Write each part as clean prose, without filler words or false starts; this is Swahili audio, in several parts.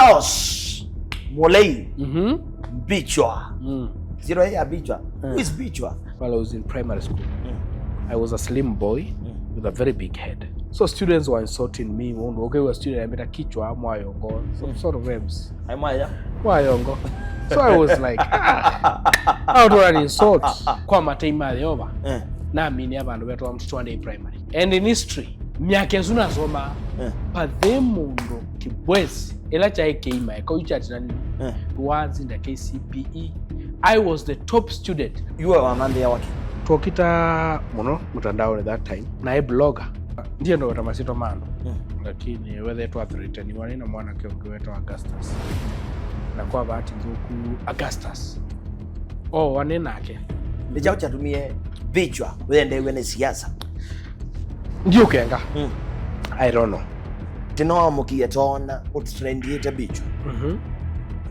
Charles Molei. Bichwa. Zero ya Bichwa. Who is Bichwa? While I was in primary school, I was a slim boy with a very big head. So students were insulting me. Okay, we were student. I made a kichwa, mwayongo, some sort of names. Mwayongo. So I was like, how do I insult? Kwa matema yoba. Na mini abantu betu wa mtoto wa primary. And in history, myake zuna zoma pathe mundu kibwezi ela cha ekeima eko ichati nani was in the KCPE. I was the top student. You were amande ya waki. Tukita muno mutandao at that time na blogger. Ndiye ndo tamasito mano. Lakini whether it was written ni na mwana kiongo wetu Augustus. Na kwa bahati nzuku Augustus. Oh wane nake. Ndeja uchatumie Bichwa wende wene siasa. Ndiyo kenga. I don't know. Tino mukie tona utrendiete Bichwa.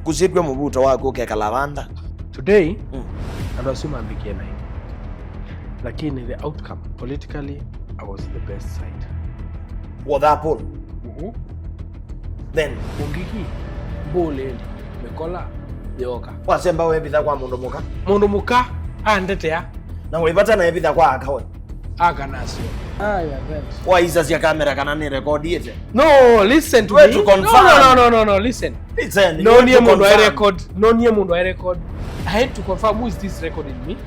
Kusitwe mubuto wako keka lavanda. Today, I don't assume I'm beginning. Lakini the outcome politically, I was the best side. Wadapo. Then Mungiki, Bole, Mekola, Yoka. Wasemba webitha kwa mundu muka. Mundu muka andete ya. Na webata na ebitha kwa akawe. Aka nasio. Ah, yeah, that. Why is this your camera kana ni record yete? No, listen to me. To confirm. No, listen. Listen. No near mundu I record. No near mundu I record. I had to confirm who is this recording me.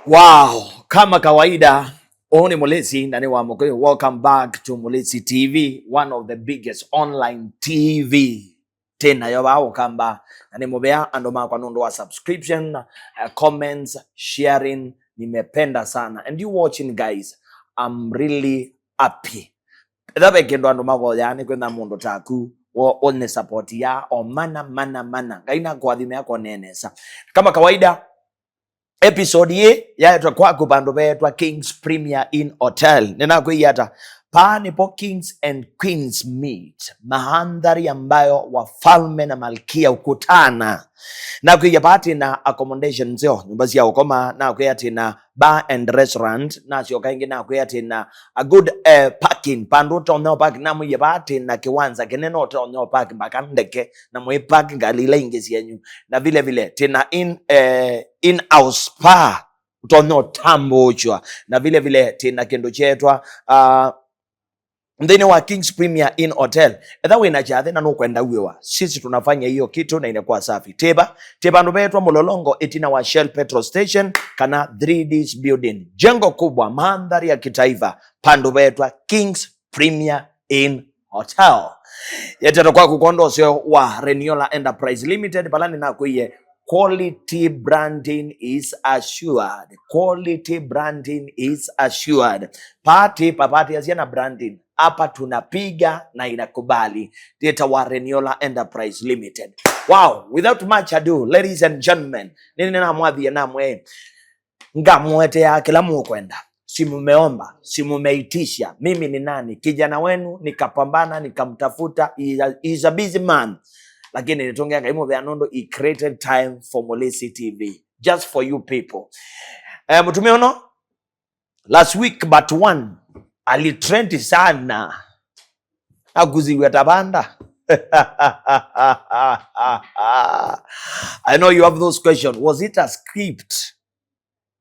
Wow, kama kawaida, Oni Mulesi ndani wa Mokoyo. Welcome back to Mulesi TV, one of the biggest online TV. Tena yoba kamba ndani mobea andoma kwa nundo wa subscription, comments, sharing, nimependa sana. And you watching guys, I'm really happy. Dabe kendo andoma kwa yani kwenda mundo taku one support ya o mana gaina kwa dhime yako nenesa. Kama kawaida episode ye yaitwa kwako bandu betwa Kings Premier Inn Hotel. Nena kuiyata pani po Kings and Queens meet, mahandhari ambayo wafalme na malkia ukutana. Na kuiyapati na accommodation zio nyumbazi ya ukoma, na kuyati na bar and restaurant, na sio kaingi na kuyati na a good parking pandu tonyo parking, na muyapati na kiwanza keneno tonyo parking bakandeke na muye parking galila ingezi yenyu, na vile vile tena in house spa tonyo tambo uchwa, na vile vile tena kendo chetwa ndeni wa Kings Premier Inn Hotel. Edha wina jathe na nukwenda uwewa. Sisi tunafanya hiyo kitu na inakuwa safi. Teba ndo betwa Mololongo etina wa Shell Petrol Station kana 3Ds Building. Jengo kubwa, mandhari ya kitaifa, pandu betwa Kings Premier Inn Hotel. Yetero kwa kukondo sio wa Reniola Enterprise Limited palani na kuiye quality branding is assured. Quality branding is assured. Papati asiana branding. Hapa tunapiga na inakubali. Data wa Reniola Enterprise Limited. Wow, without much ado, ladies and gentlemen, nini na mwadhi ya namwe ngamwete ya kila mukwenda. Simu meomba, simu meitisha. Mimi ni nani? Kijana wenu, nikapambana, nikamtafuta. He's a busy man. Lakini nitongea kaimo vya nondo, he created time for Mulesi TV. Just for you people. Mutumeono? Last week but one. Alitrend sana. Aguziwe tabanda. I know you have those questions. Was it a script?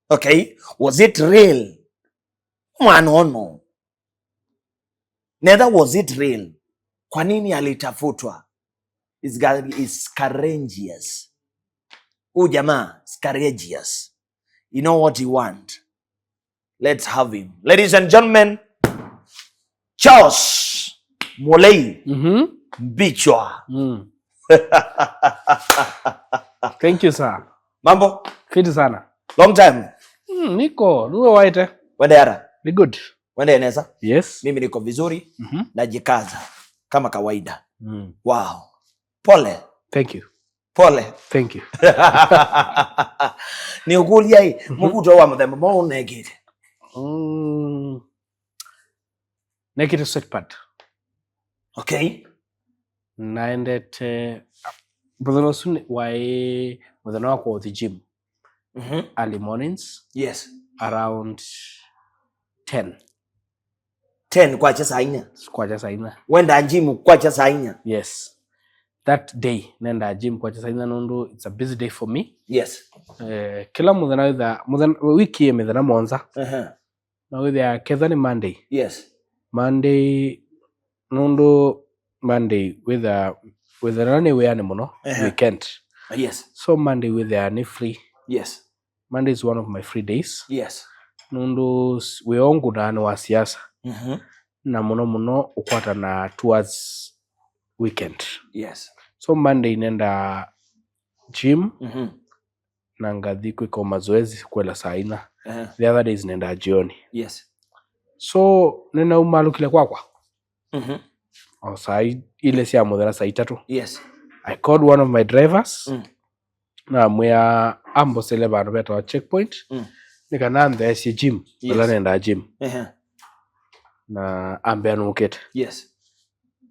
Okay. Was it real? Mwanono. Neither was it real. Kwa nini alitafutwa? Is courageous. Jamaa is courageous. You know what you want. Let's have him. Ladies and gentlemen, Charles Molei. Bichwa. Thank you, sir. Mambo? Fiti sana. Long time. Niko, nuwe waite. Wende ara? Be good. Wende eneza? Yes. Mimi niko vizuri. Najikaza. Kama kawaida. Wow. Pole. Thank you. Pole. Thank you. Ni ukulia hii. Mukuto wa mdhembo. Mo unegite. Naked sweatpant. Okay. Naendete. Brother Osune, why with an aqua the gym. early mornings. Yes. Around 10 kwacha saa 4. Kwacha saa 4. Wenda gym kwacha saa 4. Yes. That day nenda gym kwacha saa 4 nondo. It's a busy day for me. Yes. Kila muthana wiki methana monza. Na withia kethani Monday. Yes. Monday nondo Monday with run away ani muno weekend. Yes. So Monday withia ni free. Yes. Monday is one of my free days. Yes. Nondo weongu na wa siasa. Na muno ukwata na towards weekend. Yes. So Monday nenda gym. Na ngathi kwiko mazoezi kwela saa 4. The other days nenda jioni. Yes. So nena umalukile kwakwa. Saa ile sia muthera saa 3. Yes. I called one of my drivers. Na mwea ambosele bandu beta checkpoint. Nikananda esi gym. Wala nenda gym. Na ambe anuketa. Yes.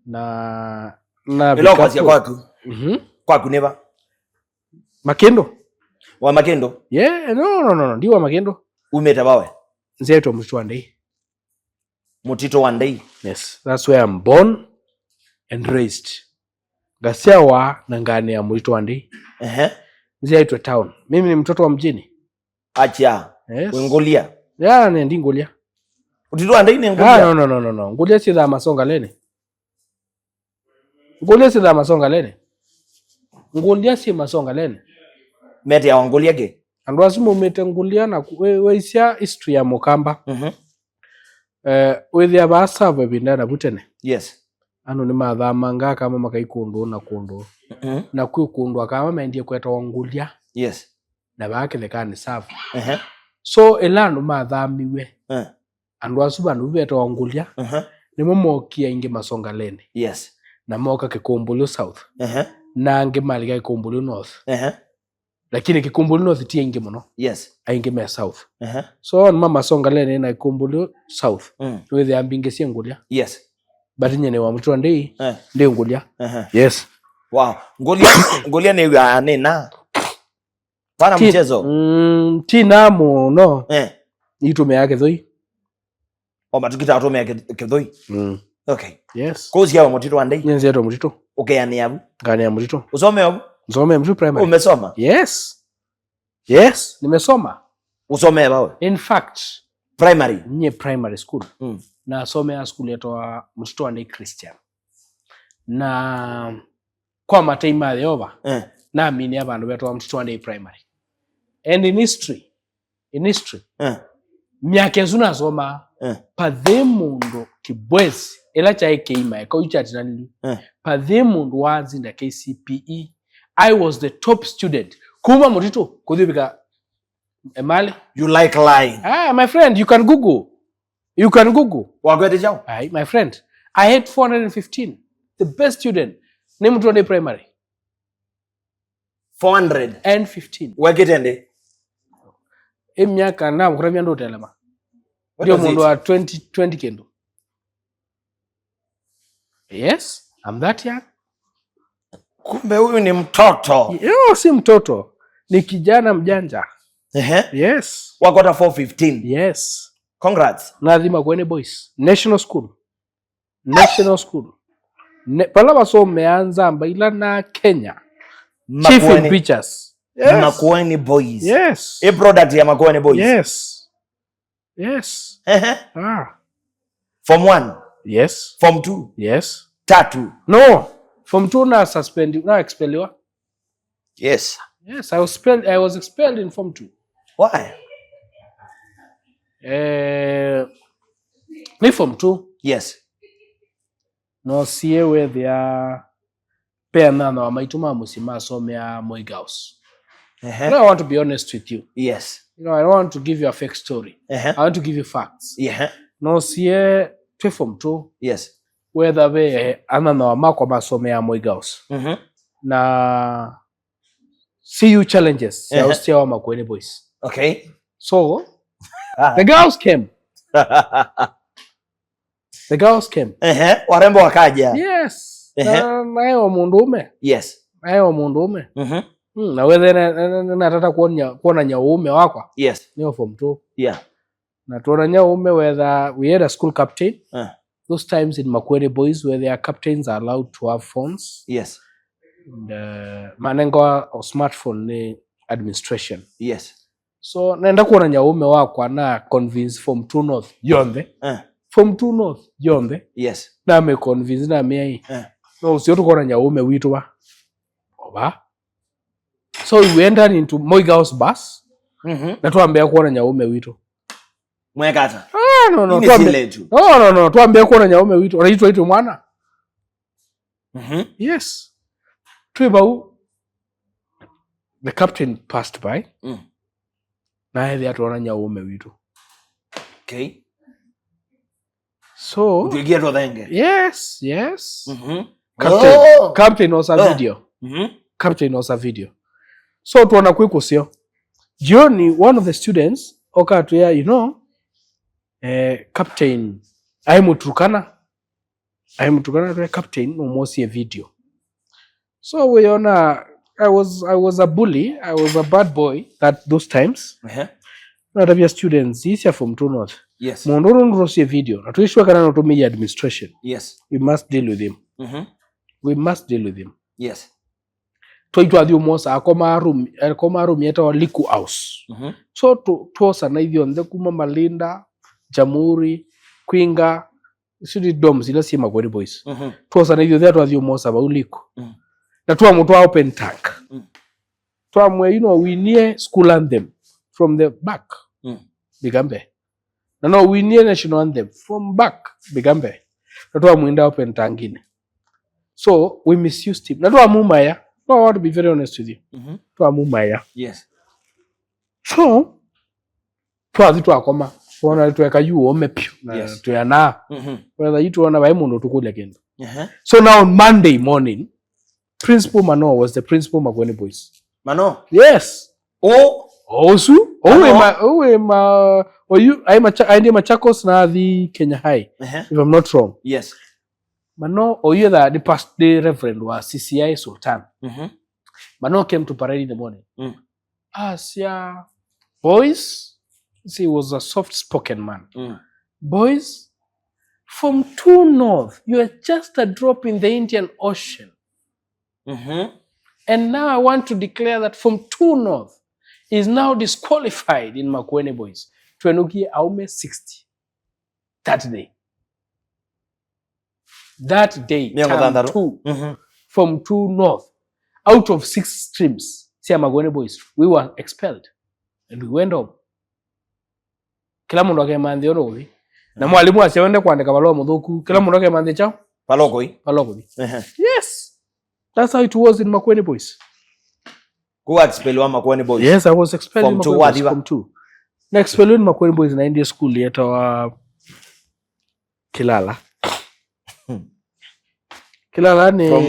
Na ilo kasi kwaku. Kwaku neba. Makendo. Wa Makendo? Yeah, no. Ndi wa Makendo. Umeta bawe? Nzeto Mutito Wandei. Mutito Wandei? Yes, that's where I'm born and raised. Gasiawa na ngani ya Mutito Wandei. Nzeto town. Mimi ni mtoto wa mjini. Acha. Yes. Ngolia? Yeah, ndi Ngolia. Mutito Wandei ni Ngolia? No. Ngolia si da Masonga lene. Ngolia si da Masonga lene. Ngolia si Masonga lene. Mete ya Ngolia ge? Andu asimu umete Ngolia na weisia history ya Mukamba. Wethia basava bindana butene. Yes. Anu ni mathama nga kama makaikundu na kundu. Na kundu akama maendie kweta Ngolia. Yes. Na bake thekani safu. So elanu mathamiwe. Andu asuba ndu beta Ngolia. Nimo mokia inge Masonga lene. Yes. Na moka Kikumbulu South. Na nge malika Kikumbulu North. Lakini Kikumbulu North tie inge muno. Yes. Ainge me South. So on Masonga lene na Kikumbulu South. Wethe ambinge si Ngolia. Yes. Batinye ne wa Mutito Wandei. Ndi Ngolia. Yes. Wow. Ngolia ne ya nena. Pana mchezo. Tina muno. Itume yake thoi. Matukita atome yake thoi. Okay. Yes. Kozi ya Mutito Wandei. Nzeto Mutito. Okay, yani yabu. Gani ya Mutito. Usome yabu? Usome Mutito primary. Umesoma? Yes, nimesoma. Usome bawe? In fact, primary. Nye primary school. Na asome school yetu Mutito Wandei Christian. Na kwa mataima yoba. Na amini abantu betu Mutito Wandei primary. And in history. Myake zuna soma. Pathemundo kibwezi. Ela cha keima eka uchatina nili. Pathemundo wazi na KCPE. I was the top student. Kuma Mutito kudhibika emale. You like lying. My friend, you can Google. Wagwete jao? My friend, I had 415. The best student. Ni Mutito Wandei primary. 415. Wagitende? Miaka na mkuravya ndo telema. Ndio mundu wa 20 kendo. Yes, I'm that young. Kumbe huyu ni mtoto. Si mtoto. Ni kijana mjanja. Yes. Wakota 415. Yes. Congrats. Nadhima Makueni Boys. National School. Palaba so meanza mbaila na Kenya. Chief in Pictures. Yes. Makueni Boys. Yes. A product ya Makueni Boys. Yes. Form 1. Yes. Form 2. Yes. 3. No. Form 2 na suspend na expeliwa. Yes. Yes, I was expelled in Form 2. Why? Ni Form 2. Yes. No see where they are pena na maituma musima somea Moigaus. I want to be honest with you. Yes. I don't want to give you a fake story. I want to give you facts. No see to Form 2. Yes. Whether we anana wa mako masomea Moigaus. Na see you challenges. Ya ustia wa Makueni Boys. Okay. So the girls came. Warembo wakaja. Yes. Nae wa mundume. Yes. Nae wa mundume. Na wewe nataka kuona nyaume wakwa. Yes. Niyo form 2. Yeah. Na tuona nyaume whether we had a school captain. Those times in Makueni Boys where their captains are allowed to have phones. Yes. And manengo or smartphone ni administration. Yes. So naenda kuona nyaume wakwa na convince form 2 North yonde. Form 2 North yonde. Yes. Na me convince na me no usio tukuona nyaume witu wa. Oba. So we entered into Moi Girls bus. Na tuambia kuona nyaume witu. Mwekata. No. Tuambia kuona nyaume witu. Anaitwa itu mwana. Yes. Tuibau. The captain passed by. Na hivi atuona nyaume witu. Okay. So. Tuingia tu thenge. Yes. Captain was a video. Captain was a video. So tuona kwikusio. Jioni one of the students okatuya captain aimutukana to captain almost a video. So we I was a bully, I was a bad boy at those times. Not of your students easier from 2 North. Yes. Mondoro ngrosi video. Atuishwa kana no to me administration. Yes. We must deal with him. We must deal with him. Yes. Toitwa thio mosa akoma room yeta wa Liku House. So tuosa na hivyo nde kuma Malinda, Jamhuri, Kwinga, sudi doms ila si Makueni Boys. Tuosa na hivyo thia thio mosa ba Uliku. Na tuwa mtu open tank. Tuwa mwe we near school anthem from the back. Bigambe. Na we near national anthem from back. Bigambe. Na tuwa mwinda open tank ine. So we misused him. Na tuwa mumaya. No, I want to be very honest with you. Tuwa mumaya. Yes. So tuwa zitu akoma. Tuwa tuweka yu ome piu. Yes. Tuwa na. Whether you tuwa na baimundo tukule kendo. So now on Monday morning, Principal Mano was the principal Makueni Boys. Mano? Yes. Osu? I ndi Machakos na the Kenya High. If I'm not wrong. Yes. Mano, you the Reverend was CCI Sultan. Mano came to parade in the morning. Boys, he was a soft-spoken man. Boys, from 2 North, you are just a drop in the Indian Ocean. And now I want to declare that from 2 North is now disqualified in Makueni Boys. Twenuki aume 60. That day. That day, term 2, from 2 North, out of 6 streams, Sia Makueni Boys, we were expelled. And we went home. Kila mundu akemande orovi. Na mwalimu asiende kuandika barua mudhuku. Kila mundu akemande chao. Palokoi. Yes. That's how it was in Makueni Boys. Who expelled Makueni Boys? Yes, I was expelled in Makueni Boys from 2. Na expelled in Makueni Boys in India school yeta wa Kilala. Kilala ni from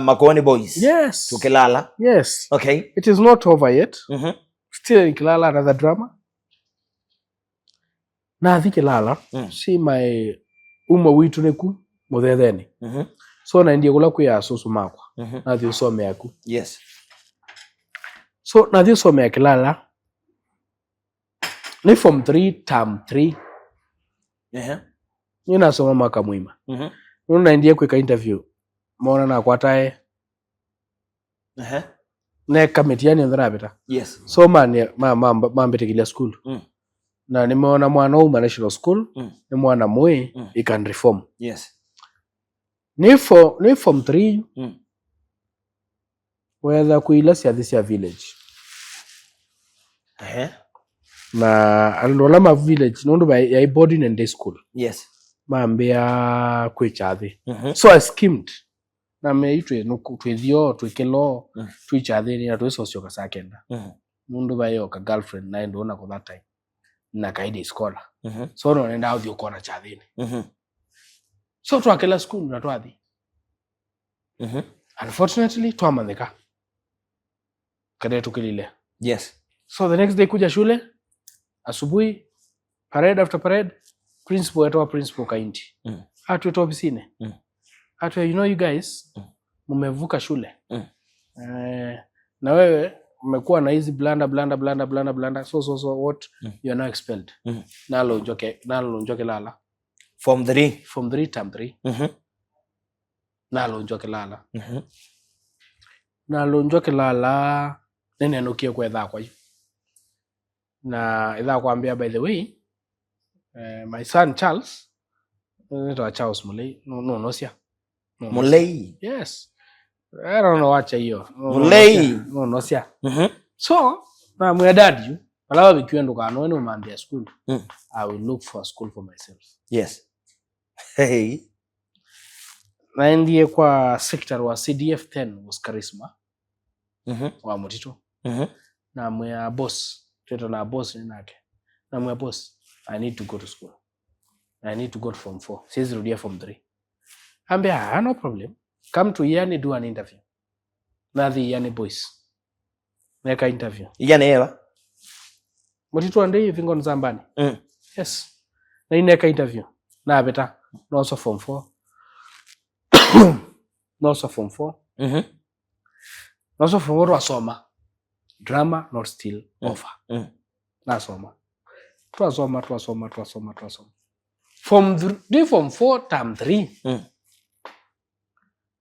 Makueni Boys. Yes. To Kilala. Yes. Okay. It is not over yet. Still in Kilala, another drama. Na thi Kilala, see my witu neku muthetheni. So na ndiye kula kuya susu makwa. Na thi usome yaku. Yes. So na thi usome ya Kilala. Ni form 3 term 3. Nina soma mwaka mwima. Nuna ndiye kweka interview. Mona na kwatae. Ne kamitiani ndharabita. Yes. So mambetekilia school. Na nimeona mwana uma national school. Ni mwana mwe he can reform. Yes. Ni form 3. Whether kuila sia this year village. Na alondola ma village nondo ba ya boarding and day school. Yes. Maambia kwechathi. So I skimmed. Na meitwe twethio twikelo twichathi ni atwe socio kasakenda. Mundu ba yo ka girlfriend na ndona ko that time. Na kaide scholar. So no nenda audio kona chathini. So twakela school na twathi. Unfortunately twamandika. Kade tukilile. Yes. So the next day kuja shule asubuhi parade after parade principal atoa principal kainti. Atu to ofisine. Atu you guys mumevuka shule. Na wewe umekuwa na hizi blanda so what you are now expelled. Nalo njoke lala form 3 term 3. Nalo njoke lala nalo njoke lala nene nukie kwa edha kwa yu na edha kwa ambia by the way my son Charles nito Charles Mulei nosia Mulei. Yes, I don't know wacha hiyo Mulei nosia. So na mwe dad you alawa bikiendo ka no mambia school. I will look for a school for myself. Yes. Hey. Na ndiye kwa sector wa CDF 10 was Charisma. Wa Mutito. Na mwe boss tuto na boss ni nake. Na mwe boss I need to go to school. I need to go to form 4. Says rudia form 3. Ambia no problem. Come to Iyani, do an interview. Na the Iyani boys. Make an interview. Iyani ewa? Mutito ande vingo nzambani. Yes. Na ineka interview. Na beta. No also form 4. No also form 4. No also form 4 wasoma. Drama not still over. Na soma. Tuasoma. Form 4 term 3.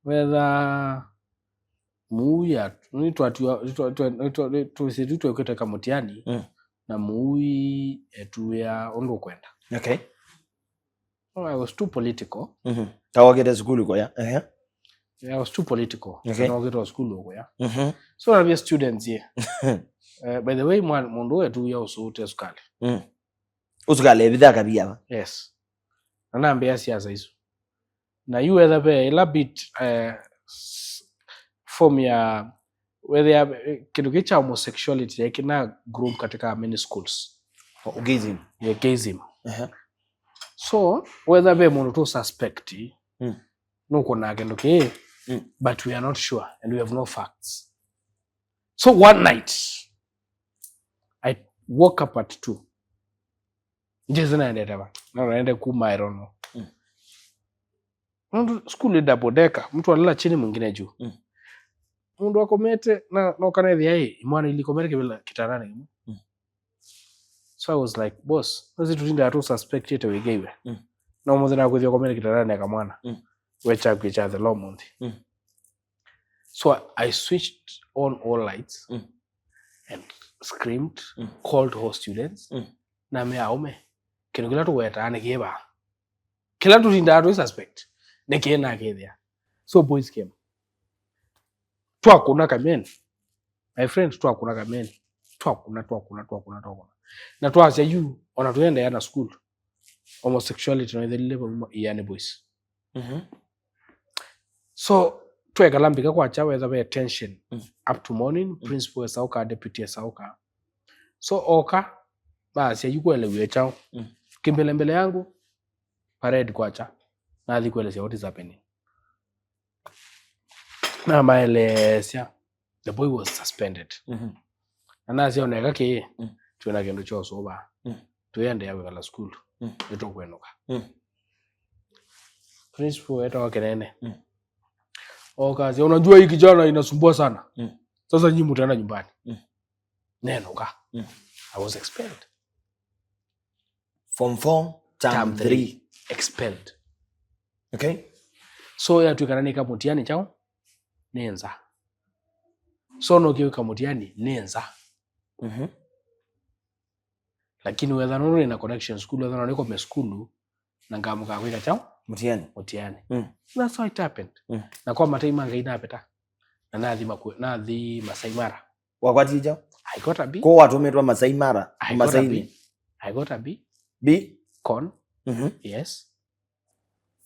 Whether muya tusitu kweteka mutiani na mui etu ya ondo kwenda. Okay. Oh, I was too political. Tawageta school ko ya. I was too political. Okay. Tawageta school ko ya. So I be students here. By the way, mundu etu ya usote sukali. Usukali bidaka bia. Yes. Anaambia siasa hizo. Na you either be a bit form ya whether kitu kicha homosexuality yakina group katika many schools. Gayism. Yeah, gayism. So whether be mundu to suspect no kona kendo ke but we are not sure and we have no facts. So one night I woke up at 2. Njeze naende kuma I don't know. School leader bodeka mtu alala chini mwingine juu. Mundu akomete na kanedhi yeye imwana ilikomete kibila kitarani. So I was like, boss, nasi tutinda atu suspect yete wegewe. Na umodhina kuthio komete kitarani ya mwana. Wecha kicha the law month. So I switched on all lights and screamed, called all students. Na me aume kinugila tu weta ane kieba. Kila tutinda atu suspect. Nekena there. So boys came. Twakuna kamen. My friend twakuna kamen. Twakuna. Na twasya you onatuenda yana school. Homosexuality no the level Iyani boys. So twekalambika kwa chawa eza be tension up to morning. Principal Sauka, deputy Sauka. So oka basi you kwele wechao. Kimbele yangu parade kwacha. Na adikuelezea what is happening. Na maelezea the boy was suspended. Na nazi oneka ke tuena kendo cho soba. Tuende yawe kala school. Eto kwenoka. Principal eto wakenene. Okazi unajua hii kijana inasumbua sana. Sasa nyinyi mtaenda nyumbani. Nenoka. I was expelled. Form 4 term 3 expelled. Okay. So ya tuikana kamutiani chao nenza. So no kiwe kamutiani nenza. Lakini whether no ina connection school whether no niko me school na ngamuka kwenda chao mutiani. That's how it happened. Na kwa mataima ngaina peta. Na nadhi Masai Mara. Wakwati chao? I got a B. Ko watu metwa Masai Mara. I got a B. B? Con. Yes.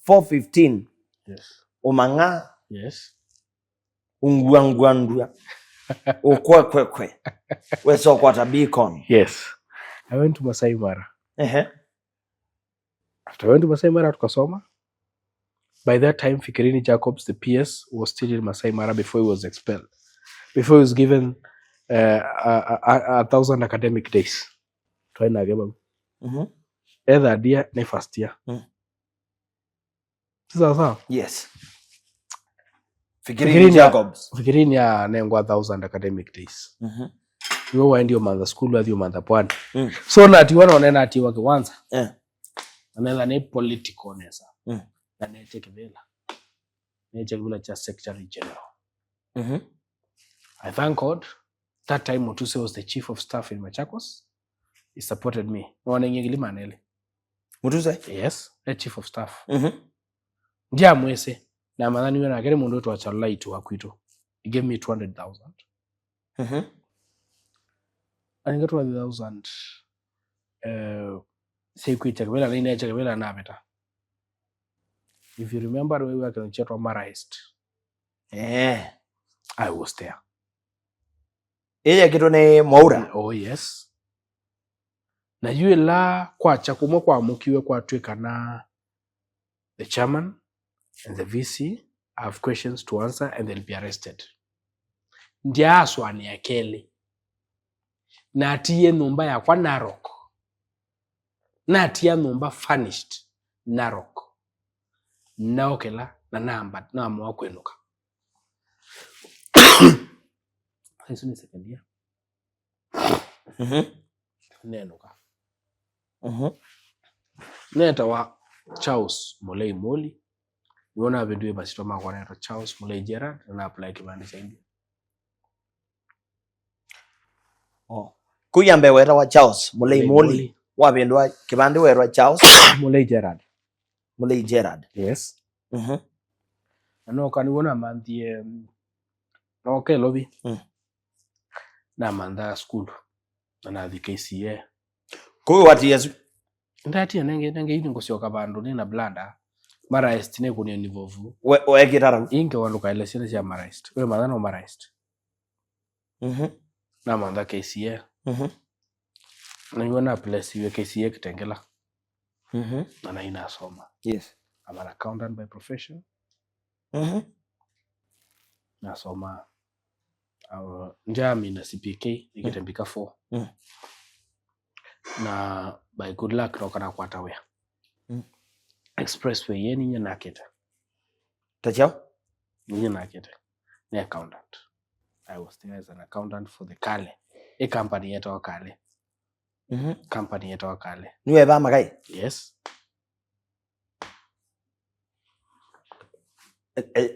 415. Yes. Omanga. Yes. Ungwangwandua. Okwe. Weso kwata beacon. Yes. I went to Masai Mara. After I went to Masai Mara tukasoma. By that time Fikirini Jacobs, the PS, was still in Masai Mara before he was expelled. Before he was given 1,000 academic days. Twaina geba. Either dear ne first year. Sawa. Yes. Fikirini ya nengwa 1000 academic days. Yo waendio mother school athio mother pwani. So nati wana onena ati wake wanza. Anela ni political nesa. Na neche kibela. Neche kibela cha secretary general. I thank God that time Mutuse was the chief of staff in Machakos. He supported me. Wana ngili manele. Mutuse? Yes, the chief of staff. Ndia mwese. Na madhani wena kere mundu wetu wachalula itu wakuito. He gave me 200,000. Aninga 200,000. Sikuita kabela na inaecha kabela na beta. If you remember we were going to chat on Marist. I was there. Ella kitu ni Mwaura? Oh yes. Na yue la kwa chakumwa kwa mukiwe kwa tueka na the chairman and the VC have questions to answer and they'll be arrested. Ndia aswa ni akeli. Na atiye numba ya kwa Narok. Na atiye numba furnished Narok. Na okela na namba na mwa kwenuka. Hizo ni second year. Nenuka. Neta wa Charles Mulei Moli. Yona venduwe basito makwana yato Charles Mulei Gerard na apply kibandi cha India. Kuyambe wera wa Charles Mulei Moli. Wabendwa kibandi wera Charles Mulei Gerard. Mulei Gerard. Yes. Ano kaniwona manthi no ke lobby. Na manda school. Na the KCA. Kuyo wati yesu. Ndati nenge yini ngosioka bandu nina blanda. Marist ne kuni nivovu. We kitara. Inge wanuka elesene ya Marist. We madano Marist. Na manda KCA. Na yona place we KCA Kitengela. Na ina soma. Yes. I'm an accountant by profession. Na soma njami na CPK nikitembika 4. Na by good luck nokana kwata we. Expressway yeni nye nakete. Tachao? Nye nakete. Ni accountant. I was there as an accountant for the Kale. A company yeto wa Kale. Company yeto wa Kale. Niwe ba magai? Yes.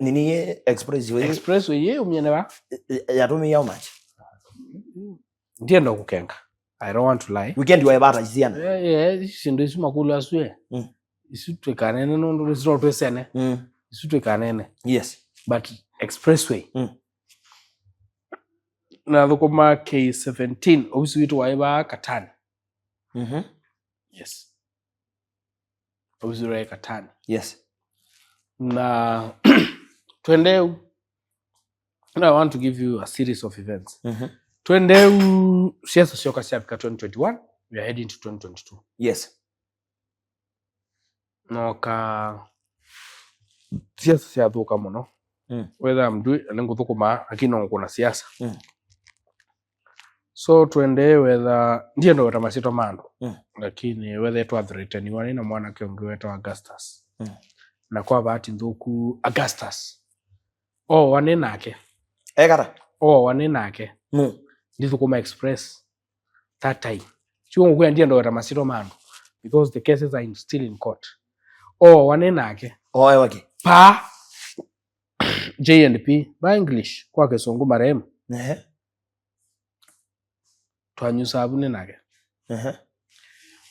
Nini expressway? Expressway ye umyene ba? Yatumi how much? Ndiye ndo kukenga. I don't want to lie. Weekend wa ibata jiziana? Sindo isu makulu aswe. Isu tuwe kanene nondo isu tuwe sene. Isu tuwe kanene. Yes. But expressway. Na dhukuma K17. Obisu witu wa iba Katani. Yes. Obisu wa Katani. Yes. Na twendeu. And I want to give you a series of events. Twendeu siasa sioka siapika 2021. We are heading to 2022. Yes. Noka siasa siathuka muno. Whether mdui lengo thukuma akino kuna siasa. So twende whether ndiye ndo weta masito mando. Lakini whether etu athirite wani na mwana kiongi weta Augustus. Na kwa bahati nthuku Augustus. Wane nake. Egara. Wane nake. Ndithukuma express that time. Chiwo ngwe ndiye ndo weta masito mando. Because the cases are still in court. Wane nake. Waki. Pa J&P by English kwa Kisungu marehemu. Twanyusa abune nake.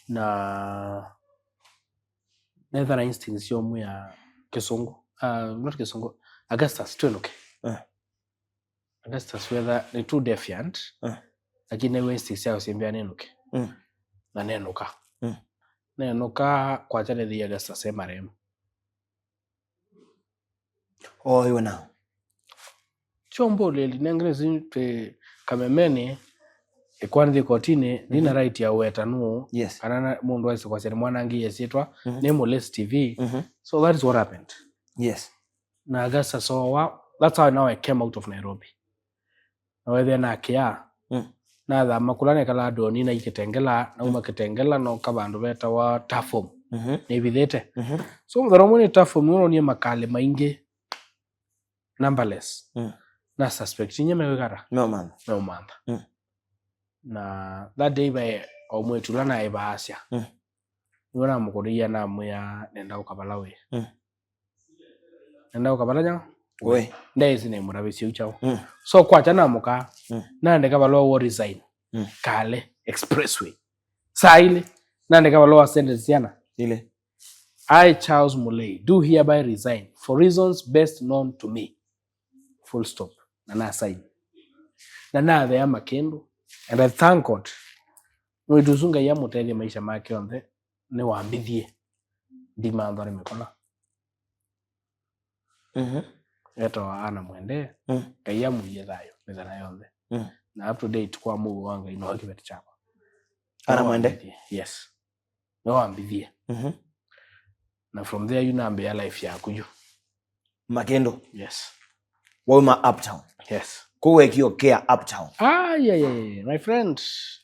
Na neither instance yomu ya Kisungu. Not Kisungu. Augustus twenuke. Augustus whether ni too defiant. Lakini newe instance ya usimbia nenuke. Na nenuka. Nenuka kwa chale di Augustus marehemu. Iwe nao. Chombo leli nengene te kamemeni ekwandi kotini nina right ya wetanu. Yes. Anana mundu wese kwa seri mwanangi yesitwa Nemo Less TV. So that is what happened. Yes. Na Augusta so that's how now I came out of Nairobi. Na wethe na kia. Na tha makulane kala doni na ikitengela na umakitengela no kabandu beta wa Tafom. Nebithete. So mthoromoni Tafom uno ni makale maingi. numberless na suspect nye mewekara meumantha na that day by omwetula na ibasya niwona mukuriya na muya nenda ukabalawe nenda ukabalanya we ndezi ne murabisi uchao so kwacha na muka nande kabalo wo resign kale expressway saile nande kabalo sentence yana ile I, Charles Mulei, do hereby resign for reasons best known to me. Full stop. Na sign. Na the makendo. And I thank God. Mwiduzunga ya mutege maisha make onde ne waambithie demand ore mekola. Eto ana mwende. Kaya muye dayo mezana yonde. Na up to date kwa mu wanga ino hakibeti chapa. Ana mwende? Yes. No waambithie. Na from there you nambia life yako yo. Makendo? Yes. Woma uptown? Yes. Kuwekio care uptown? Yeah. My friend,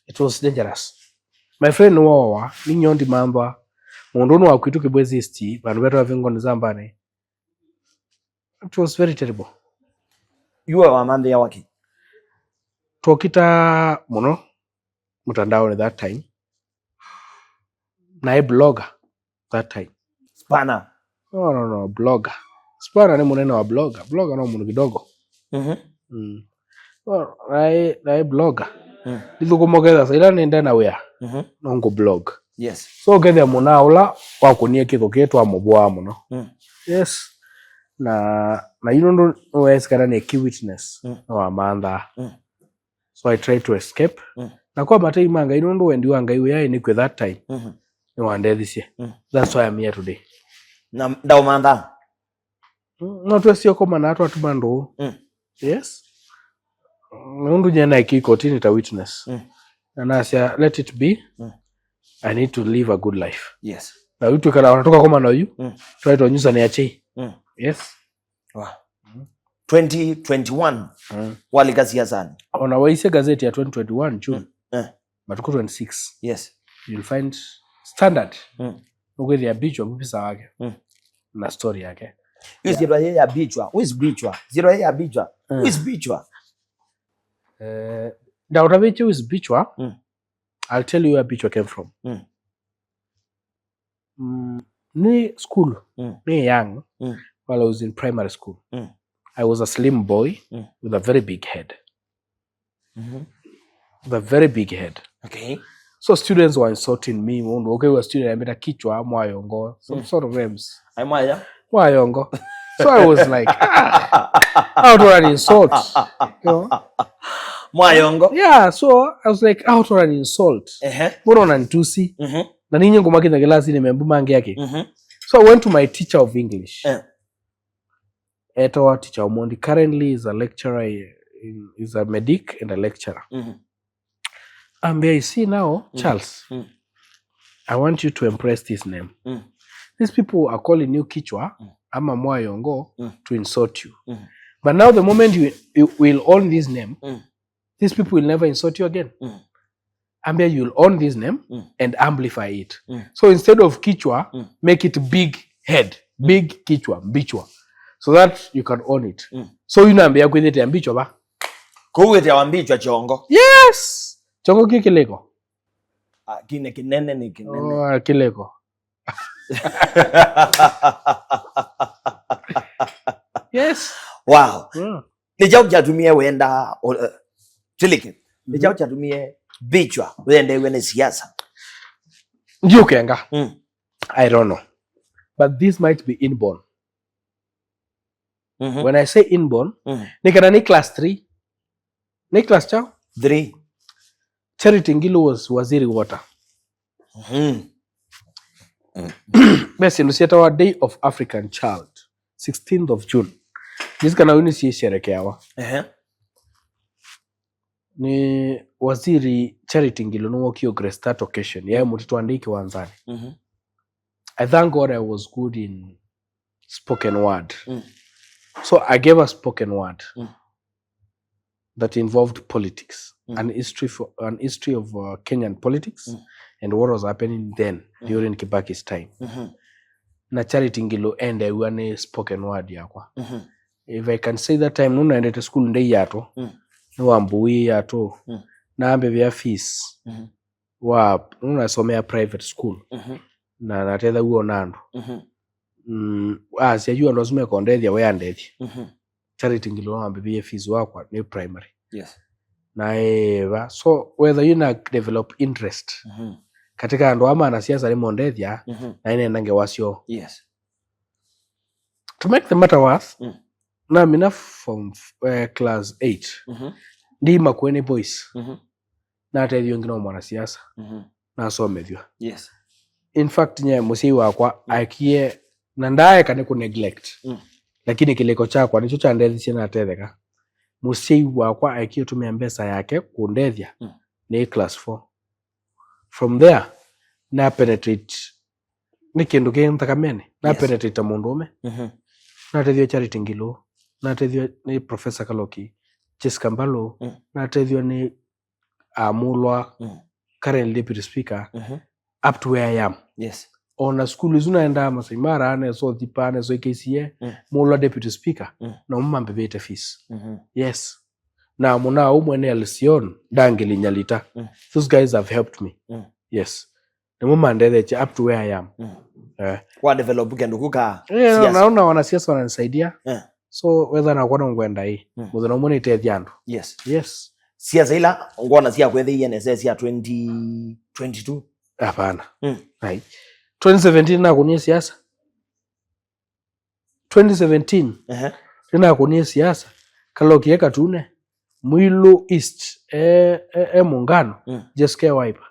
it was dangerous. My friend wawa, ni nyondi mamba, mundono wa kuituke bwezi isti, banu beto wa vingo nizambane. It was very terrible. You were wamande ya waki? Tuokita muno, mutandao at that time. Na blogger that time. Spana? No, blogger. Spana ni munene wa blogger. Blogger no munu kidogo. Na blogger. Nithuko mogeza sa ila nenda na wea. Nongo blog. Yes. So gethe muna ula wakunie kiko ketu wa mobua muno. Yes. Na ino wes kada ni key witness no amanda. So I tried to escape. Na kwa matei manga ino ndo wendi wanga iwe ya inikwe that time. No one day this year. That's why I'm here today. Na daumanda? No tuwesio koma na atu atumando. Yes. Nundu njena ikiko tini ta witness. Na nasya let it be. I need to live a good life. Yes. Na witu kala wanatoka koma na yu. Try to nyusa ni achei. Yes. Wow. 2021. Wali kazi ya zani. Ona waise gazeti ya 2021 June. Matuku 26. Yes. You'll find Standard. Ukwezi ya bichwa kupisa wake. Na story yake. Zero ya bichwa. Who is bichwa? Zero ya bichwa. Who is bichwa? Da utaveche who is bichwa. I'll tell you where bichwa came from. Ni school. Ni young. While I was in primary school. I was a slim boy with a very big head. With a very big head. Okay. So students were insulting me. Okay, we were student. I made a kichwa, mwayongo. Some sort of names. Mwayongo. So I was like, how to an insult? You know? Mwayongo? Yeah, so I was like, how to an insult? Mbona nanitusi? Na ninyi ngomaki na gelasi ni membu mangi yake. So I went to my teacher of English. Eto teacher Omondi currently is a lecturer, is a medic and a lecturer. I see now, Charles, I want you to embrace this name. These people are calling you Kichwa, ama Mwayongo, to insult you. But now the moment you will own this name, these people will never insult you again. Ambia, you'll own this name and amplify it. So instead of Kichwa, make it big head, big Kichwa, Bichwa, so that you can own it. So you know ambia kwethete ambichwa ba? Kuwete ambichwa chongo? Yes! Chongo kileko? Kine kinene ni kinene. Oh, kileko. Yes. Wow. Nijau chatumie wenda chiliki. Nijau chatumie bichwa wende wene siasa. Ndiyo kenga. I don't know. But this might be inborn. When I say inborn, nikana ni class 3. Ni class chao? 3. Charity Ngilu was waziri water. Basi nusiyata wa Day of African Child, 16th of June. This kana wini siye sherekeawa. Ni waziri Charity Ngilu nuwa kiyo grace that occasion. Ya mutito andiki wanzani. I thank God I was good in spoken word. So I gave a spoken word that involved politics, an history of Kenyan politics and what was happening then during Kibaki's time. Na Charity Ngilu ende wane spoken word yakwa. if I can say that time nuna endete school ndei yato ni wambui yato na ambe vya fees wa nuna somea private school na natetha uo nandu siajua ndo sume kondethia we andethia charity ngilo ambe vya fees wakwa ni primary na eva so whether you na develop interest katika ando ama na siasa ni mondethia na ine nange wasio to make the matter worse na mina from class 8 ndi makwene boys na tethio ngino mwana siasa na somethio in fact nye musei wakwa akie na ndaye kane ku neglect lakini kileko chakwa nicho cha ndethia na tetheka musei wakwa akie tumia mbesa yake kundethia ni class 4 from there na penetrate ni kindu kintakamene na penetrate mundume na tethio Charity Ngilu na tethio ni Professor Kaloki Jessica Mbalo na tethio ni Amulwa current deputy speaker up to where I am ona school zunaenda Masai Mara na so dipane so KCA Mulwa deputy speaker na umambe beta fees na muna umwene Alsion dangeli nyalita those guys have helped me na mumandele up to where I am kwa develop kendo kuka naona wanasiasa wananisaidia so whether na kuona ngwenda hii muthona mune tethia andu siasa ila ngona sia kwethia NSS ya 2022 hapana 2017 na kunia siasa 2017 tena kunia siasa Kaloki eka tune Mwilu East Muungano Jessica Wiper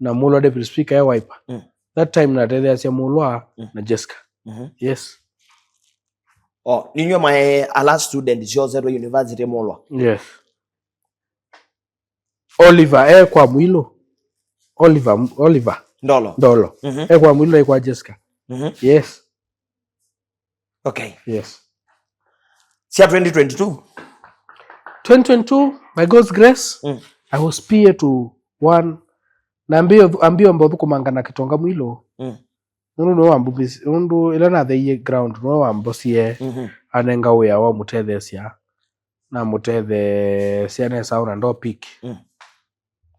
na Mulwa deputy speaker Wiper that time na tethia sia Mulwa na Jessica ninyo my last student Joseph University Mulwa Oliver kwa Mwilu Oliver Ndolo kwa Mwilu kwa Jessica sia 2022 by God's grace I was peer to one na ambio mbovu kumangana kitonga Mwilu no ambubisi ndo ilana the ground no ambosie anenga uya wa muthethe cia na muthethe cia na sauna ndo pick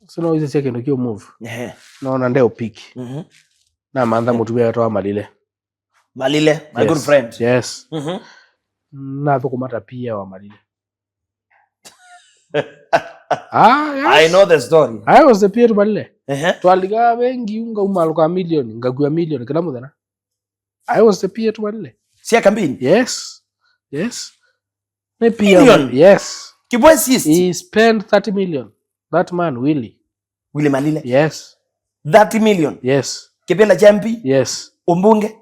sino ize cia kindu kio move no na ndeo pick na mantha mutumia to Malile my good friend na thukumata pia wa Malile I know the story. I was the peer to Malile twaliga wengi unga umaluka milioni ngagua milioni kila muthana I was the peer to Malile sia campaign yes ne peer Kibwe assist he spent 30 million that man Willie Malile 30 million Kipela champi umbunge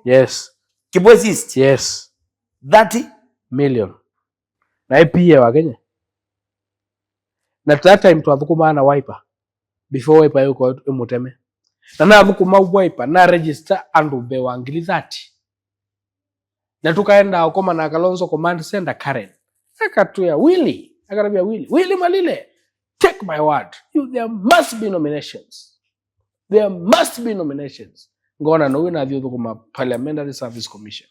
Kibwe assist 30 million na pia wa Kenya na that time twathukuma na Wiper before Wiper yuko Muteme na thukuma Wiper na register andu be wa 30 na tukaenda okoma na Kalonzo command center Karen akatuya Willie akarabia Willie Malile take my word there must be nominations ngona no wina thio thukuma Parliamentary Service Commission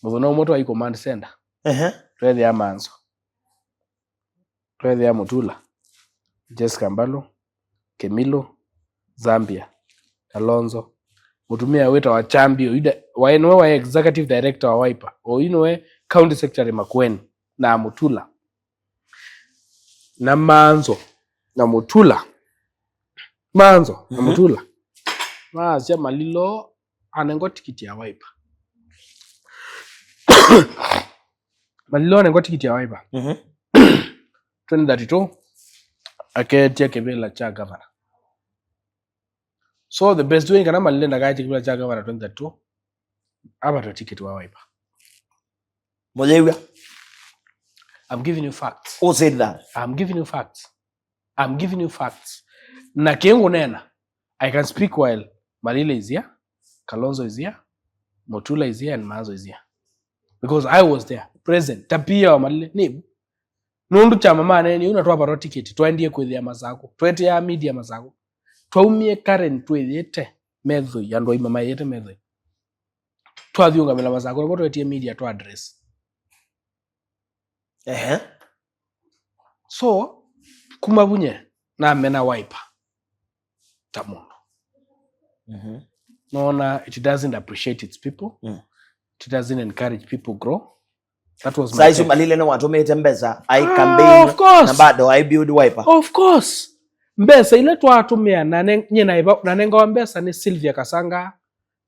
muthona moto wa command center twethe ya Manzo twethe ya Mutula Jessica Mbalo Kemilo Zambia Kalonzo mutumia weta wa Chambio ida waenwe wa executive director wa Wiper o inwe county secretary Makweni na Mutula na Manzo na Mutula na Mutula sia Malilo anengo tikiti ya Wiper Malilo anengo tikiti ya Wiper 2032 aketia kebela cha governor so the best doing kana Malile ndagaje kebela cha governor 2032 abato ticket wa Wiper Mojewa I'm giving you facts. Who said that? I'm giving you facts. Na kengo nena. I can speak while Malile is here, Kalonzo is here, Mutula is here, and Manzo is here. Because I was there, present. Tapia wa Malile. Ni. Nundu cha mama neni, unatoa baro ticket. Tuendie kwethia mazako. Tuete ya media mazako. Tuumie Karen tuethete medho. Yando mama yete medho. twathiunga mela masako ko twetie media to address so kuma bunye na mena wiper tamuno nona it doesn't appreciate its people it doesn't encourage people grow. That was my saizu malile no watumete mbesa I campaign na bado I build wiper of course mbesa ile twatumia na nenga mbesa ni Sylvia Kasanga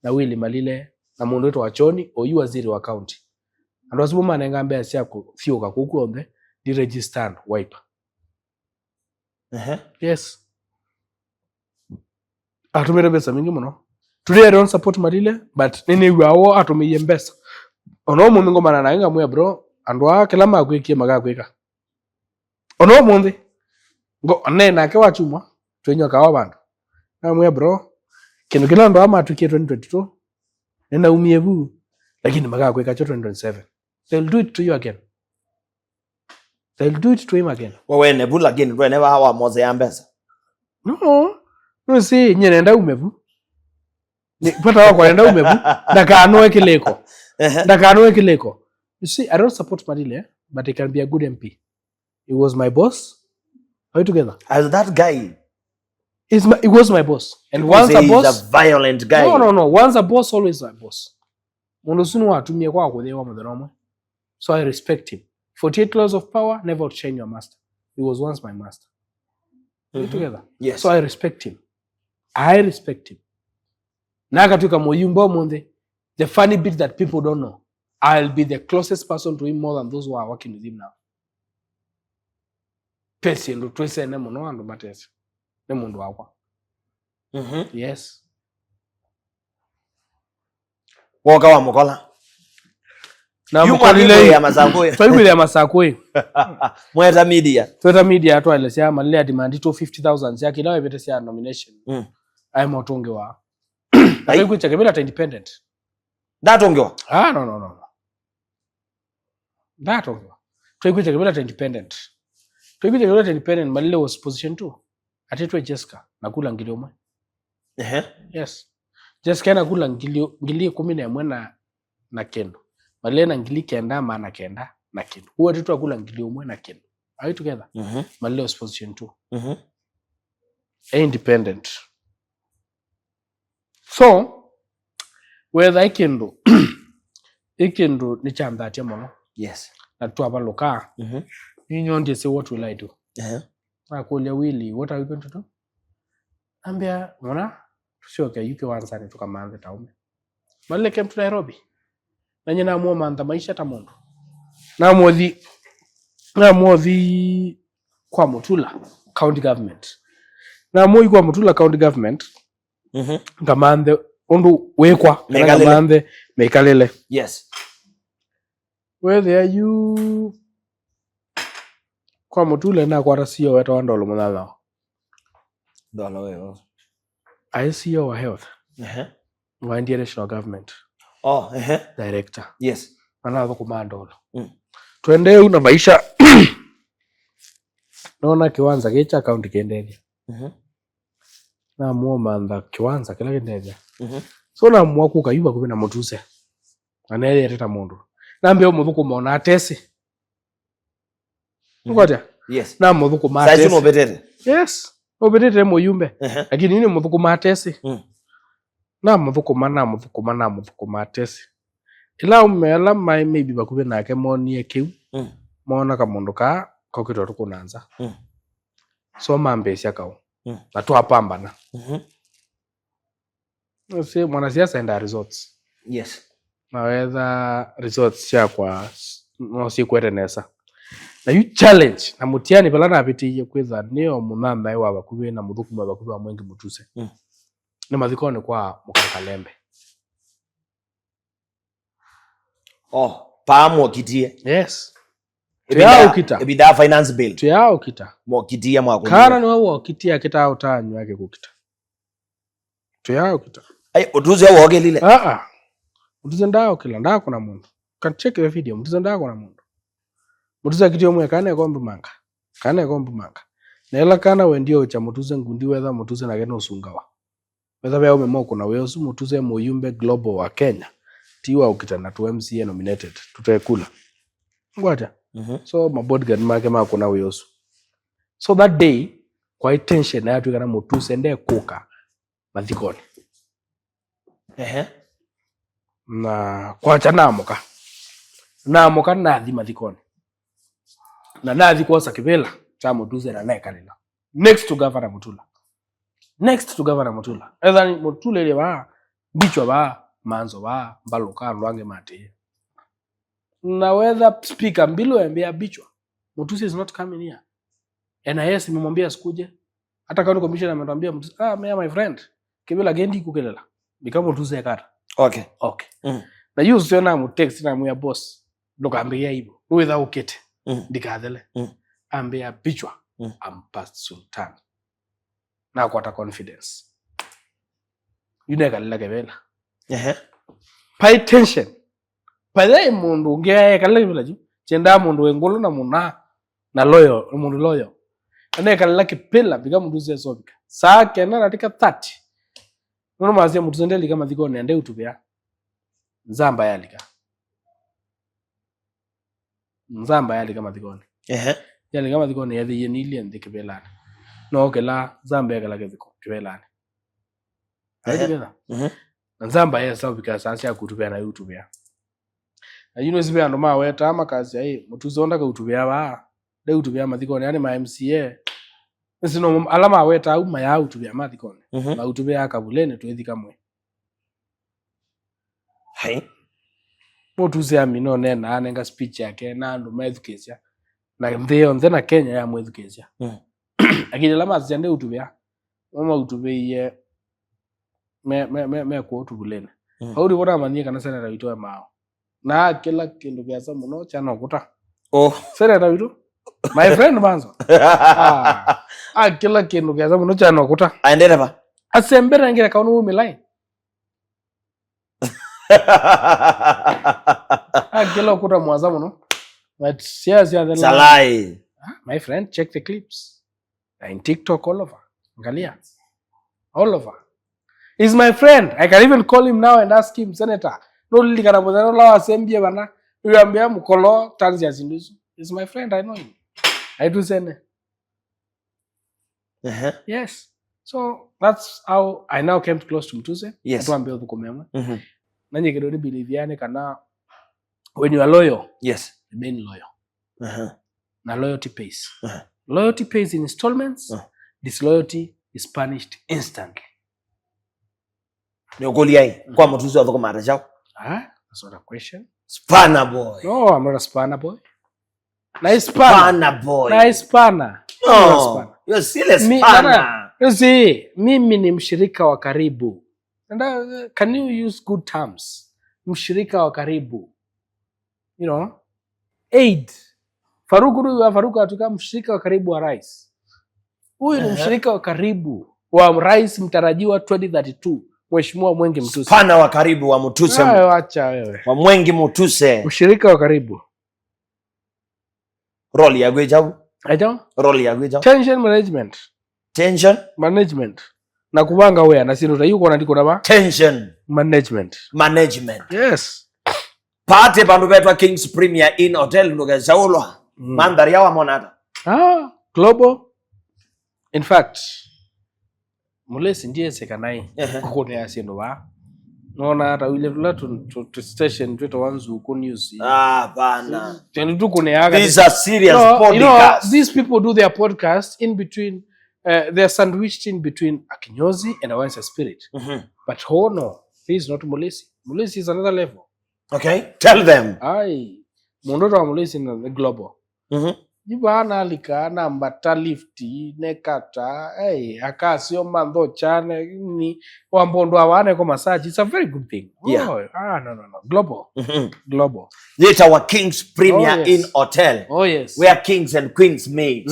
na Willy Malile na mundu wetu wa Choni oyu waziri wa county and wasibu manenga mbesa yako fioka kukuombe di register wiper yes atumire mbesa mingi muno today I don't support Malile but nini wawo atumiye mbesa ono mundu ngoma na nga mwe bro andwa kila magwikie magakwika ono mundu ngo nena ke wachumwa twenyo kawa bandu na mwe bro kino kila ndo ama tukie 2022 nena umievu lakini magakwika cho 2027 they'll do it to you again, they'll do it to him again. Wewe ne bula again we never hawa moze ya mbesa no see nyenenda umevu ni pata wako nenda umevu ndakanoe kileko ndakanoe kileko. You see, I don't support Malile, but he can be a good MP. He was my boss. Are we together? As that guy, he was my boss. And once a boss, he's a violent guy. No. Once a boss, always my boss. Munusunu atumie kwa kudewa mudromo. So I respect him. 48 laws of power, never change your master. He was once my master. Are we together? Yes. So I respect him. I respect him. Nakatuka moyumbo monde. The funny bit that people don't know. I'll be the closest person to him more than those who are working with him now. Pesi ndo twese ne muno ando matese. Ne mundu wakwa. Yes. Woka wa mukola. Na mukolile ya masakwe. Twibile ya masakwe. Mweta media. Tweta media to alesya Malile demand 250,000 yake lawe betesi ya nomination. Ai motonge wa. Ai kucheke bila independent. Datongewa? No. Datongewa. Twikuita kibela independent. Twikuita kibela independent Malile was position 2. Atetwe Jessica nakula ngili omwe. Yes. Jessica nakula ngili 11 na kendo. Malile na ngili kenda maana kenda na kendo. Huwa atetwe akula ngili omwe na kendo. Are you together? Malile was position 2. Independent. So whether ikendo ni chamba ati mono. Yes. Na tu abaloka. Ninyo ndiye say what will I do? Akolia Willy, what are you going to do? Ambia mona tusioke yuke wansani tukamanze taume. Malile came to Nairobi. Nanye na muo manda maisha tamondo. Na muodhi kwa Mutula county government. Na muo kwa Mutula county government. Ngamande undu wekwa ngamande mekalele. Yes. Where are you? Kwa Mutula na kwa rasio wetu wandolo mnala. Dola wewe. I see your health. Wa India national government. Director. Yes. Anava kumandolo. Twende una maisha. Naona kiwanza kicha county kendelia. Na muomanda kiwanza kila kendelia. So na mwaku kayuba kubena mutuse. Anele yateta mundu. Nambe omuthuku mona atesi. Ngoja. Yes. Na muthuku matesi. Saizu mobetete. Yes. Obetete moyumbe. Lakini nini muthuku matesi? Na muthuku matesi. Ila umela maybe bakube nake monie kiu. Mona kamundu ka kokito tukunanza. So mambesya kao. Na twapambana. Se mwanasiasa enda results. Yes. Na whether results yakwa no sikwetenesa. Na you challenge na mutiani pala na bitiye kweza niyo munamba ewa bakube na muthuku bakube amwengi mutuse. Ni mathikone kwa Mukakalembe. Pamo kitie. Yes. Tuyao kita. Ebida finance bill. Tuyao kita. Mokitia mwako. Kana no kitia kita utanyu yake kukita. Tuyao kita. Utuze woge lile. Utuze ndao kila ndako na mundu. Can check the video. Utuze ndako na mundu. Utuze kitio mwe kana ekombe manga. Kana ekombe manga. Nela kana wendio cha mutuze ngundi wetha mutuze na geno usungawa. Wetha bya umemoko na weosu mutuze moyumbe global wa Kenya. tiwa ukitana tu MCA nominated tutakula ngwaja. So my bodyguard make makona uyosu. So that day kwa tension na yatu kana Mutuse ende kuka mathikoni na kwa chanamoka namoka nathi mathikoni na nathi kwa kivela cha Mutuse na nekanina next to Governor Mutula either Mutula ile ba bichwa ba manzo ba mbaluka lwange mate na whether speaker mbilo yambia bichwa Mutuse is not coming here. NIS imemwambia sikuje. Hata kama commissioner amemwambia my friend kibela gendi kukelela bikamo Mutuse yakata. Okay. Na you sio na mu text na mu ya boss ndokaambia hivyo whether ukete ndikadele ambia bichwa ampa Sultan na kwata confidence yune kalila kebela pay attention pale mundu ngea kalila kebela ju chenda mundu wengolo na muna na loyo mundu loyo ane kalila kepela biga mundu zesobika saa kena natika 30 nono mazia mundu zendeli kama thikoni ande utubia nzamba yalika kama thikoni yali kama thikoni yathi yenili ande kebela no kela zamba yakala kethiko kebelani ayibela nzamba yesa ubika sasa ya kutubia na YouTube ya na you know zibe ando maweta amakazi ai Mutuse onda ka utubia ba de utubia mathikoni yani ma MCA sino alama weta au maya utubia mathikoni na utubia akabulene twethika mwe Mutuse amino nena anenga speech yake na ando maedukesya na ndio ndena Kenya ya mwedukesya akini lama ziande utubia mama utubia me ko utubulene hauri wona manie kana sana rawito mao na kila kindu kiasa muno chano kuta sere rawito my friend banzo kila kindu kiasa muno chano kuta aendele ba asembera ngira kaunu umilai kila kuta mwaza muno but salai my friend check the clips in TikTok all over angalia all over. He's my friend. I can even call him now and ask him, Senator. No lili kana bozana la wasembie bana. Uyambia mukolo Tanzania zinduzu. He's my friend. I know him. I do sene. Yes. So that's how I now came close to Mutuse. Yes. Atuambia ukumema. Nanye kedoni believe kana when you are loyal. Yes. Remain loyal. Na loyalty pays. Loyalty pays in installments. Disloyalty is punished instantly. Neogoliai kwa Mutuse wa kumara jao. That's not a question. Spanner boy. No, I'm not a spanner boy. Nice spanner boy. Nice spanner. No, you're still a spanner. You see, mimi ni mshirika wa karibu. And can you use good terms? Mshirika wa karibu. You know, aid. Faruku atuka mshirika wa karibu wa rais. Huyu ni mshirika wa karibu wa rais mtarajiwa 2032. Mheshimiwa Mwengi Mutuse. Spanner wa karibu wa Mutuse. Acha wewe. Wa Mwengi Mutuse. Mshirika wa karibu. Role ya gwejao. Role ya gwejao. Tension management. Na kubanga wewe na sino yuko na ndiko na ba. Tension management. Yes. Pate bandu betwa Kings Premier Inn Hotel ndoga zaulwa. Mandhari yawa monata. Global. In fact, Mulesi ndiye sekanai kukone ya siendo ba. Nona hata wile tula to station tweto wanzu ku news. Bana. Tendo tu kune yaga. These are serious podcasts. You know, these people do their podcast in between, they're sandwiched in between Akinyozi and Awansa Spirit. But no, he is not Mulesi. Mulesi is another level. Okay, tell them. Mundoto wa Mulesi in the global. Jibana alika na mbata lifti nekata akasio mando chane ni wambondo awane kwa massage. It's a very good thing. Yeah. No. Global. It's our Kings Premier Inn Hotel. Oh yes. Where kings and queens meet.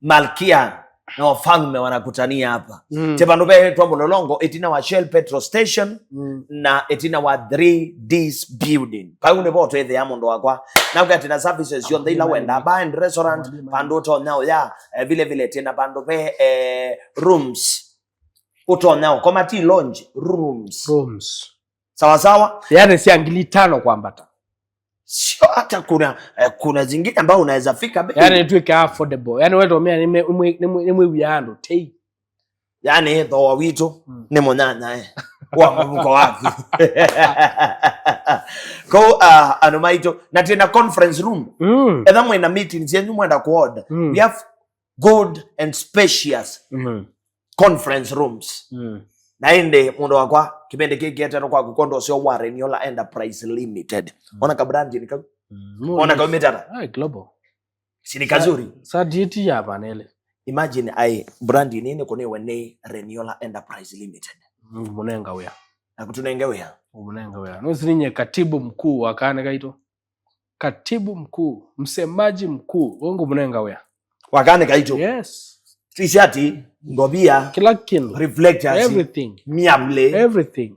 Malkia na wafalme wanakutania hapa. Tebando betwa Mulolongo etina wa Shell Petrol Station na etina wa 3D's Building. Paune boto ethe yamondo wakwa. Na ukatina services yon ila wenda bar and restaurant pando to nao ya vile tena pando be rooms. Uto nao komati lounge rooms. Sawa sawa? Yaani si angili 5 kuambata. Sio hata kuna zingine ambao unaweza fika bei. Yaani tuweke affordable. Yaani wewe tomea nimwe wiando tei. Yaani ndo wito ni monana wa mko wapi. Ko anomaito na tena conference room. Edha mwena meeting zenyu mwenda kuoda. We have good and spacious conference rooms. Na inde mundo wakwa kipende kiki hata kwa kukondo sio wa Reniola Enterprise Limited. Ona ka brand ni ona ka umetara. Global. Si ni kazuri. Sa DT ya panele. Imagine brand nini kone wene Reniola Enterprise Limited. Munenga wea. Na kutunenge wea. Munenga wea. Nusininye katibu mkuu wakane kaito. Katibu mkuu, msemaji mkuu, wangu munenga wea. Wakane kaito. Yes. T-shirt, ngobia, kila kindu, reflectors, everything, miable, everything.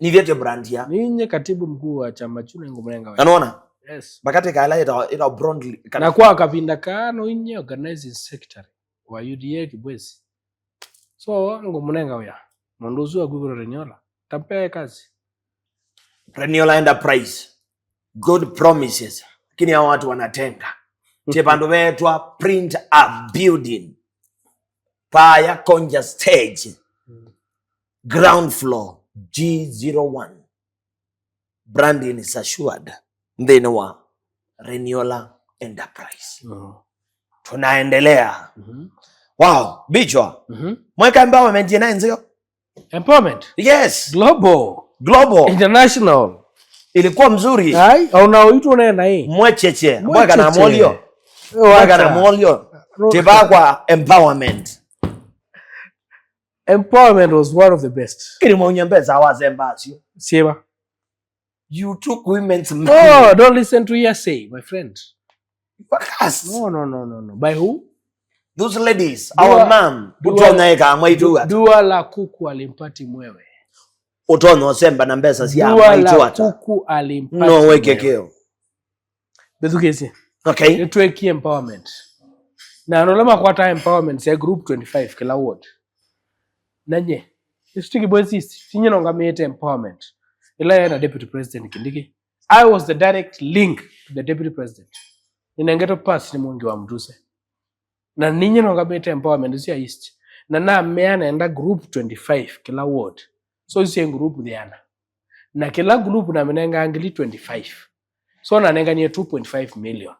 Ni viete brand ya. Ninye katibu mkuu wa chama chune ngumunenga wea. Anaona? Yes. Bakate kaila ita brandly. Na kwa kapinda kano inye organizing secretary wa UDA Kibwezi. So ngumunenga wea. Mondozu wa Google Reniola. Tampea kazi. Reniola Enterprise. Good promises. Kini ya watu wanatenga. Chepando wetwa print a building. Paya Konja stage. Ground floor. G01. Branding is assured. Then wa Reniola Enterprise. Tunaendelea. Wow, bichwa. Mweka empowerment yena nzio? Empowerment? Yes. Global. International. Ilikuwa mzuri. Hai, au unaoitwa unaenda hii. Mwecheche. Mweka na molio. Mweka na molio. Tibagwa empowerment. Empowerment was one of the best. Kili mwunyembeza waze mbasi. Sieba. You took women's money. Oh, don't listen to hearsay, my friend. Yes. No. By who? Those ladies, our mom. Utonaeka mwaitua. Dua la kuku alimpati mwewe. Utono semba na mbesa siya mwaitua. Dua la kuku alimpati mwewe. No weke keo. Bedukezi. Okay. Netweki empowerment. Na nolema kwa ta empowerment siya group 25 kila ward. Nanye. Isitiki bwezisi. Tinye nonga meete empowerment. Ila na deputy president Kindiki. I was the direct link to the deputy president. Ninangeto pass ni mungi wa mduse. Na ninye nonga meete empowerment siya east. Na meana enda group 25 kila ward. So isi group diana. Na kila group na menenga angili 25. So na nenga niye 2.5 million.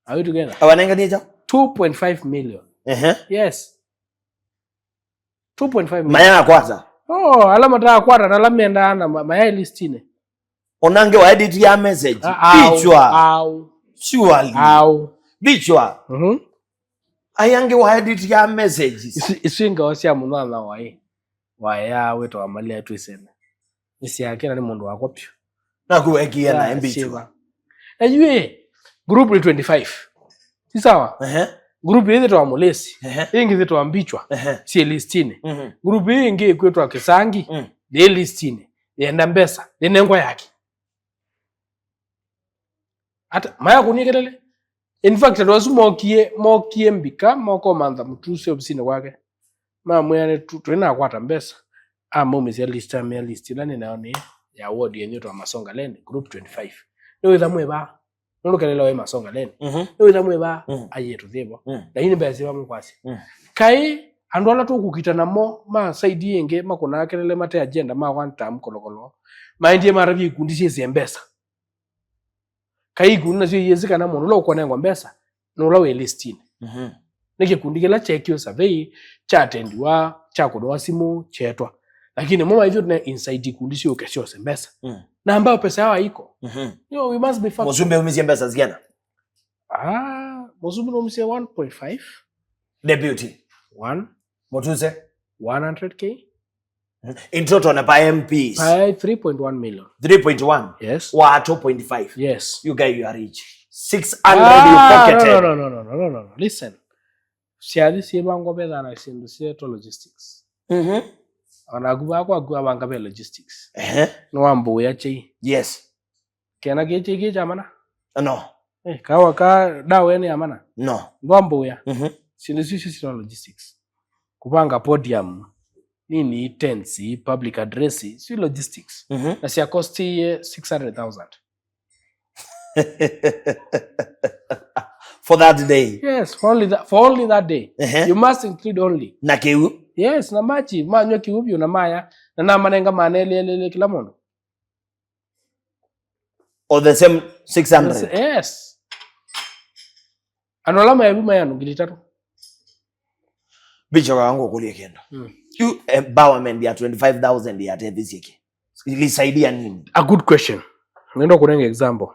Are we together? Awanenga niye 2.5 million. Yes. 2.5 million. Mayana kwanza. Oh, alama taa kwata na alama endana mayai listine. Onange wa edit ya message. Bichwa. Surely. Bichwa. Ayange wa edit ya message. Isinga wasia munana wae. Waya wetu wa mali ya tuiseme. Isi yake na ni mundu wako pio. Na kuwekia na mbichwa. Najue group ni 25. Si sawa? Group hii zetu wa Mulesi. Ingi zetu wa Mbichwa. Si listine. Group hii ingi kwetu wa Kisangi. Ni listine. Yenda Mbesa. Nenengwa yaki. Ata maya kunikelele. In fact, wazu mokie mbika. Moko manda mtuse obisine wake. Mwene tuena kwata Mbesa. Mumisi ya lista mea listine. Ninaoni ya ward yenye tu wa Masonga Lane. Group 25. Nyo idhamwe ba. Nulukelela we Masonga Lane. Nyo idhamwe ba. Ayetu dhebo. Na hini baya ziwa mkwasi. Kai andola tu kukita na mo. Ma saidi yenge. Ma kuna kelele mate agenda. Ma wanta mkolokolo. Ma indie marabi kundisi yezi Mbesa. Kai kuna ziyo yezika na mo. Nula ukwane ngwa Mbesa. Nula we listine. Nike kundikela chekio survey. Cha atendiwa. Cha kudoa simu. Chetwa. Lakini mama hivyo tuna inside kundisi ukesio Mbesa. Na ambao pesa hawa iko. We must be fact. Mozumbe umisi Mbesa ziana? Mozumbe umisi 1.5. Deputy? 1. Motuse? 100K. In total na pa MPs? Pa 3.1 million. 3.1? Yes. Wa 2.5? Yes. You guys, you are rich. 600 you pocketed. No. Listen. Siadi sieba ngobeda na sindusia to logistics. Wanaguba kwa bangabe logistics. Nwambo ya chei. Yes. Kena geche geja amana? No. Kawa ka dawe ni amana? No. Nwambo ya. Sindusia logistics. Kupanga podium. nini tensi public addressi si logistics na si costi 600,000 for that day. Yes, for only that day. You must include only na kiu. Yes, na machi manywa kiubyo na maya na manenga manele kila mundu or the same 600. Yes. Anolama ya bima yanu ngilitatu bicho wangu kulie kendo. You empowerment ya 25,000 ya this year ilisaidia nini? A good question. Nenda kunenge example.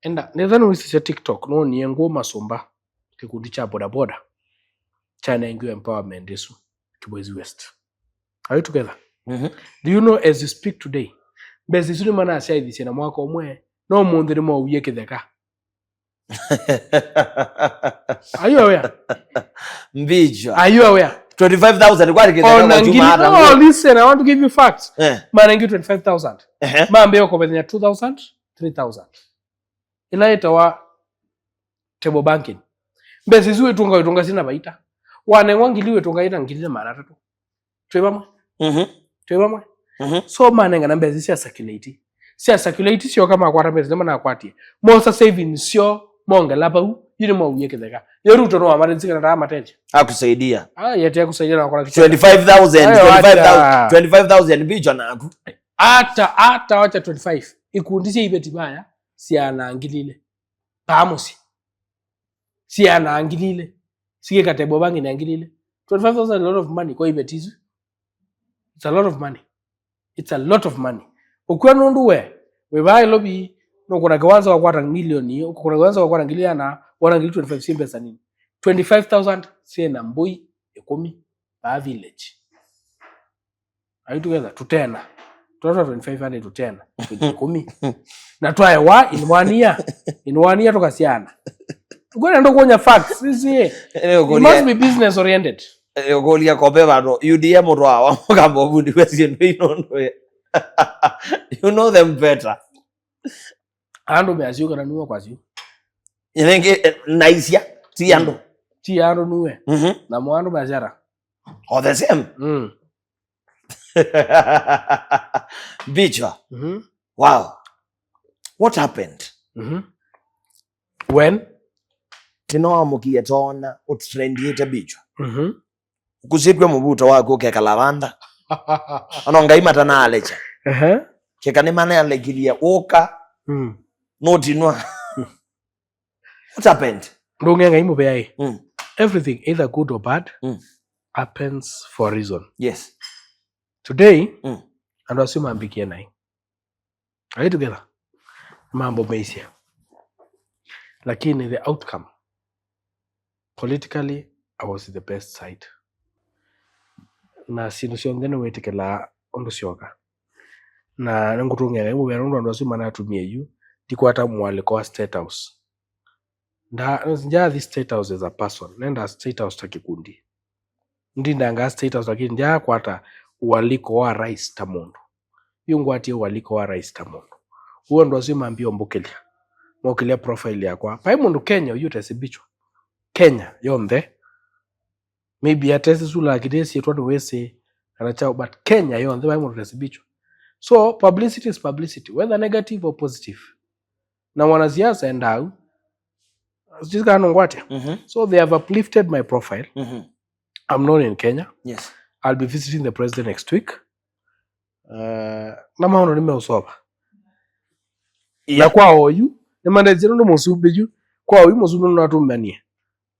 Enda nedhani usisha TikTok no ni ngoma somba kikundi cha boda boda China ingo empowerment yesu Kibwezi West. Are you together? Do you know as you speak today bezi suri mana asya idisi na mwaka omwe no mundiri mo uye kitheka. Are you aware? Mbijo. Are you aware? 25,000 kwa kitheka kwa juma ata. Oh, listen, I want to give you facts. Manengi 25,000. Mambe yoko bedenya 2,000, 3,000. Ilaita wa table banking. Bezi zuwe tunga sina baita. Wane wangiliwe tunga ita ngilile mara tatu. Twebamwe? Twebamwe? So manenga na bezi siya circulate. Siya circulate siyo kama kwa bezi lema na akwati. Mosa saving siyo monga labau yini mo uye kitheka. Yoruto no amare nzika na rama tenje. Hakusaidia. Yete ya kusaidia na kwa 25,000 bicho na aku. Ata wacha 25. Ikundishe ibeti baya si anaangilile. Pamosi. Si anaangilile. Sige katebo bangi naangilile. 25,000 is a lot of money kwa ibetizu. It's a lot of money. It's a lot of money. Ukwe nunduwe. Webaye lobi. No kuna kiwanza wa kwata milioni. Kuna kiwanza wa kwata ngilia na wanangili 25 simpesa nini. 25,000 siye na mbui. Ekomi. Ba village. Are you together? Tutena. 2500 to 10 kumi na twae wa in 1 year tukasiana ngwena ndo kuonya facts sisi you must be business oriented golia kobe bado UDM rwa kambo budi kwesi ndo you know them better ando meazio kana nuwa kwazio yenenge naisia ti ando nuwe na mwando mazara all the same Bicho. Wow. What happened? When? Tino amukie tona utrendiete bicho. Kusitwe mubuto wako keka lavanda. Anonga imata na alecha. Keka ni mane alegilia oka. Notinwa. What happened? Ndongenga imu yai. Everything either good or bad happens for a reason. Yes. Today, and assume I'm beginning nai. Are you together? Mambo meisia. Lakini the outcome, politically, I was the best side. Na sinusiongene wetikela ondosioka. Na ngutunga imu berondo ando assume na atumie yu. Tiku hata mwaliko wa State House. Njaa this State House as a person. Nenda State House takikundi. Ndinda State House lakini njaa kwa hata waliko wa rais tamundu. Yungu ati waliko wa rais tamundu. Huo ndo asima mbio mbukilia. Mbukilia profile ya kwa. Pai mundu Kenya uyute sibichwa. Kenya yonde. Maybe atesi sula kidesi yetuwa wese anachao. But Kenya yonde pai mundu sibichwa. So publicity is publicity. Whether negative or positive. Na wanaziasa endau. Sijika anongwate. So they have uplifted my profile. I'm known in Kenya. Yes. I'll be visiting the president next week. Na maono nimeusoba. Na kwa oyu, nimandezero ndo musubiju, kwa oyu musubu ndo natumanie.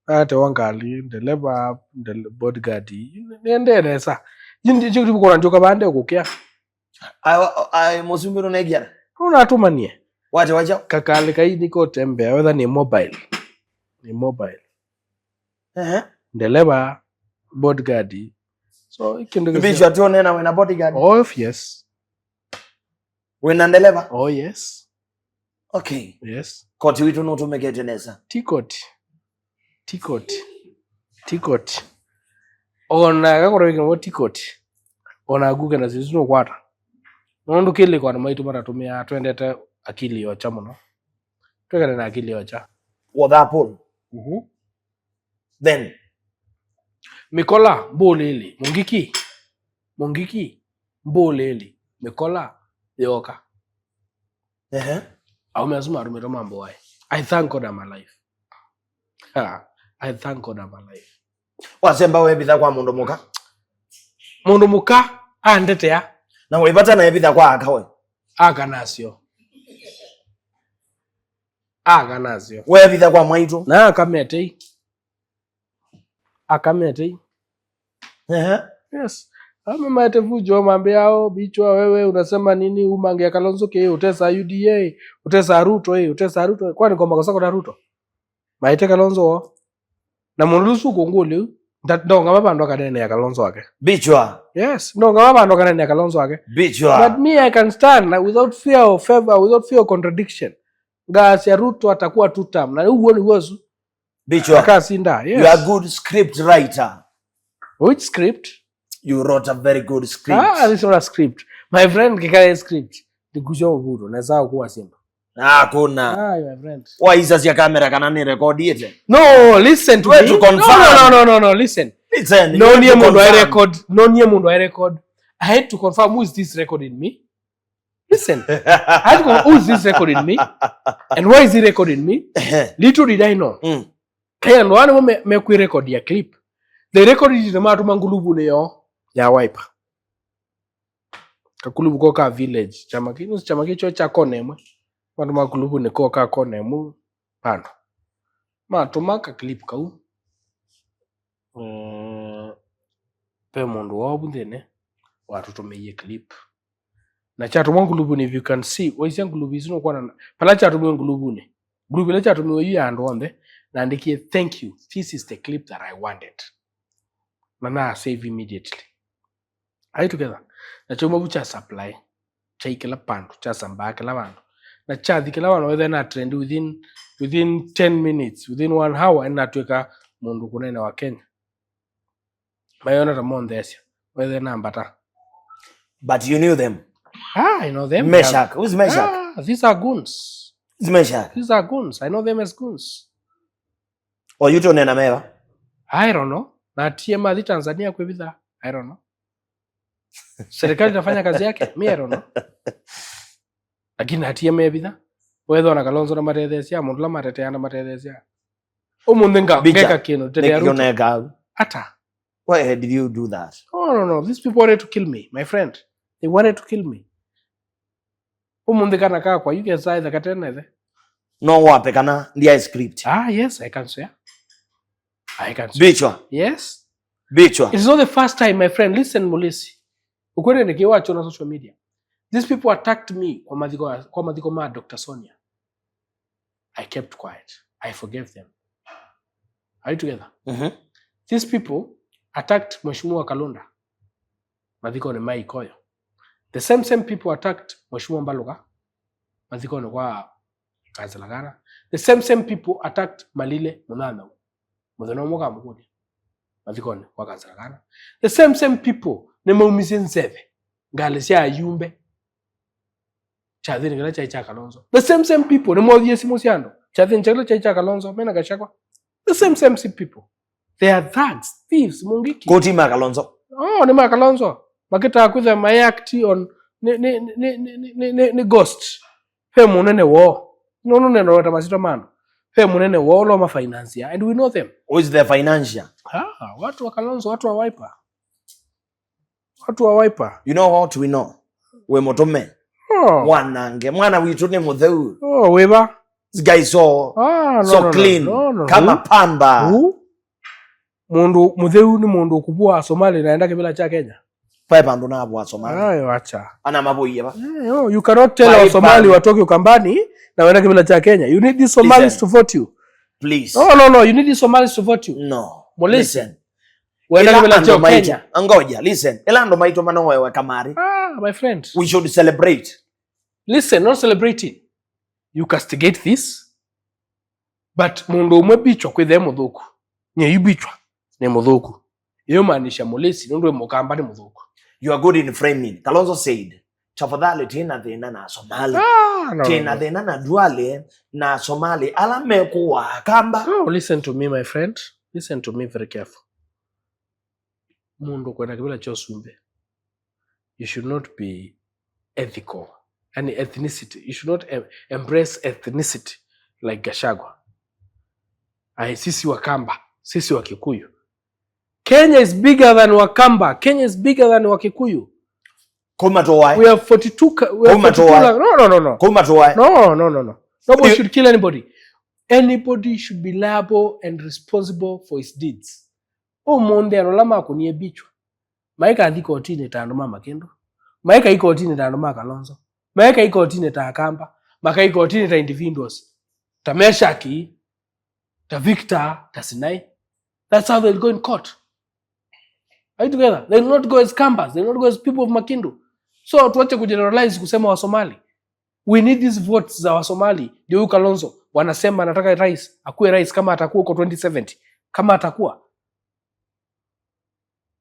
Ate wangali, ndeleba, bodyguard, niende sa. Jindi chikuti bukona njoka bande kukia. Ai musubu ndo negia. Unatumanie. Wacha. Kakale kai niko tembea, whether ni mobile. Ni mobile. Ndeleba, bodyguard. So ikindo Bicho atuone na wena bodyguard. Oh yes. Wena ndeleba? Oh yes. Okay. Yes. Koti witu no tumekete nesa. Tikoti. Ona kakoro wiki tikoti. Ona guga na zizuno kwata. Nondo kile kwa maitu mara tumia twendete akili yocha muno. Twekana na akili yocha. Wadapol. Then Mikola bolele mungiki Mungiki mboleli mekola yoka. Au meazuma arumiro mambo wae. I thank God I'm alive. I thank God I'm alive. Wasemba webitha kwa mundu muka? Mundu muka andete ya. Na webata na ebitha kwa akawe? Aganasio. Aganasio. Webitha kwa mwaitu? Na akametei. Akametei. Yes. Ama matefujo mambe yao bichwa wewe unasema nini umange Kalonzo ke utesa UDA utesa Ruto utesa Ruto kwani kwa makosa kwa Ruto maite Kalonzo na munulusu kongole ndonga mabando kanene ya Kalonzo wake bichwa. Yes, ndonga mabando kanene ya Kalonzo wake bichwa. But me I can stand without fear of favor, without fear of contradiction. Ngasi ya Ruto atakuwa 2 term na huo ni uwezo bichwa akasinda. Yes, you are a good script writer. Which script? You wrote a very good script. This is not a script. My friend kikale script. Nikujo uhuru. Nazao kuwa simba. Kuna. My friend. Wa isa siya kamera kanani record yete? No, listen to me. To confirm. No, listen. Listen. No niye mundu I record. No niye mundu I record. I had to confirm who is this recording me. Listen. I had to confirm who is this recording me. And why is he recording me? Little did I know. Kaya ndo wani me kui record ya clip. The record is the matu mangulubu ne yo. Ya wiper. Kakulubu koka village. Chamaki cho cha konemu. Matu makulubu ne koka konemu. Pano. Matumaka clip kau. Pe mundu wabu ndene. Watu tumeye clip. Na chatu mangulubu ne, if you can see. Waisi ya ngulubu isino kwa na. Pala chatu mwe ngulubu ne. Ngulubu le chatu mwe yu ya andonde. Na andikie thank you. This is the clip that I wanted. Nana save immediately. Are you together? Na choma bucha supply. Chaikela pandu. Cha samba kela pandu. Na cha dikela wano whether na trend within 10 minutes. Within 1 hour. Na tuweka mundu kunene wa Kenya. Mayona tamonde esya. Whether na ambata. But you knew them. I know them. Meshach. Who's Meshach? These are goons. Who's Meshach? These are goons. I know them as goons. Or you don't know mewa? I don't know. Na TMA di Tanzania kwa bidhaa. I don't know. Serikali inafanya kazi yake. Me I don't know. Lakini na TMA bidhaa. Wewe na Kalonzo na matethesia, mundu la matetea na matethesia. Umundenga ngeka kino tetea Ruto. Ata. Why did you do that? Oh no. These people wanted to kill me, my friend. They wanted to kill me. Umundeka na kaa kwa you can say the katena ile. No wape kana ndia script. Yes, I can swear. I can swear. Bichwa. Yes. Bichwa. It's not the first time, my friend. Listen, Mulisi. Ukweli nikiwacho na social media. These people attacked me kwa madhiko ma Dr. Sonia. I kept quiet. I forgave them. Are you together? These people attacked Mheshimiwa Kalonda. Madhiko ni mai koyo. The same people attacked Mheshimiwa Mbaluka. Madhiko ni kwa Kazalagara. The same people attacked Malile Munana. Mudhono moga mukudi. Madhiko ni kwa Kazalagara. The same people ni maumizi nseve. Ngalesia ayumbe. Chadhini ngala cha Kalonzo. The same people ni modhi Simosiano. Chadhini chakla cha Kalonzo. Mena gashakwa. The same people. They are thugs, thieves, mungiki. Koti ma Kalonzo. Oh, ni ma Kalonzo. Makita akuza my act on ni ghost. He munene wo. No neno wata masito mano. He munene wo lo ma financier and we know them. Who is the financier? Watu wa Kalonzo, watu wa Wiper. Watu wa Wiper. You know what we know? We motome. Wanange. Mwana witu ni mutheu. Weba. This guy is so clean. No. Kama pamba. Mundu mutheu ni mundu kubwa Somali naenda kibila cha Kenya. Paipa ndo na abwa Somali. Acha. Ana maboye ba. You cannot tell Somali watoke Ukambani na waenda kibila cha Kenya. You need these Somalis to vote you. Please. No. You need these Somalis to vote you. No. Listen. Waenda kibila cha Kenya. Ngoja, listen. Ela ndo maito mano wewe kamari. My friend. We should celebrate. Listen, not celebrating. You castigate this. But mundu umebichwa kwithe muthuku. Nye yubichwa ne muthuku. Iyo maanisha Mulesi ndio mukamba ni muthuku. You are good in framing. Kalonzo said, "Tafadhali tena thina na Somali." Tena thina na Duale na Somali ala mekuwa kamba. Listen to me, my friend. Listen to me very careful. Mundu kwenda kibila cha Sumbe. you should not be ethical. And ethnicity, you should not embrace ethnicity like Gachagua. Sisi Wakamba, sisi Wakikuyu. Kenya is bigger than Wakamba. Kenya is bigger than Wakikuyu. We have 42. No. No. Nobody should kill anybody. Anybody should be liable and responsible for his deeds. Monde alolama kunie bichwa. Maika adiko otine taanuma Makendo. Maika iko otine taanuma Kalonzo. Maika iko otine taakamba. Maka iko otine ta individuals. Ta Meshaki. Ta Victor. Ta Sinai. That's how they'll go in court. Are you together? They'll not go as Kambas. They'll not go as people of Makindu. So tuache kugeneralize kusema wa Somali. We need these votes za wa Somali. Ndio huyu Kalonzo wanasema anataka rais, akuwe rais kama atakuwa kwa 2070. Kama atakuwa.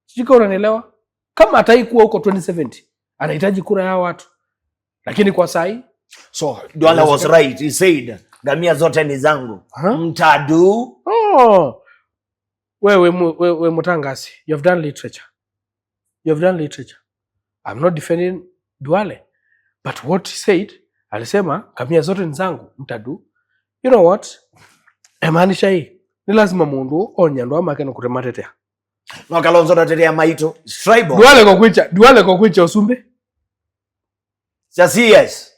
Sijui unanielewa? Kama ataikuwa huko 2070, anahitaji kura ya watu. Lakini kwa sai, so Duale was right. He said, "Gamia zote ni zangu." Mtadu. Oh. Wewe Mutangasi, you have done literature. I'm not defending Duale. But what he said, alisema, "Gamia zote ni zangu, mtadu." You know what? Emaanisha hii. Ni lazima mundu onyando amakeno kurematetea. No Kalonzo natetea maito. Tribal. Duale kwa kwicha Osumbe. Just yes.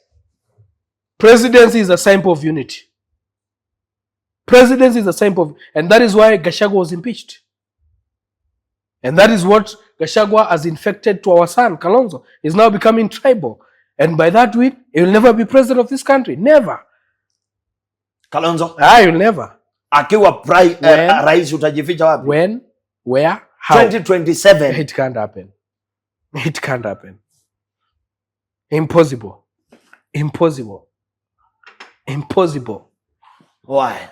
Presidency is a symbol of unity. And that is why Gachagua was impeached. And that is what Gachagua has infected to our son, Kalonzo. Is now becoming tribal. And by that way, he will never be president of this country. Never. Kalonzo? He will never. Akiwa rais utajificha wapi? When? Where? How? 2027. It can't happen. Impossible. Why?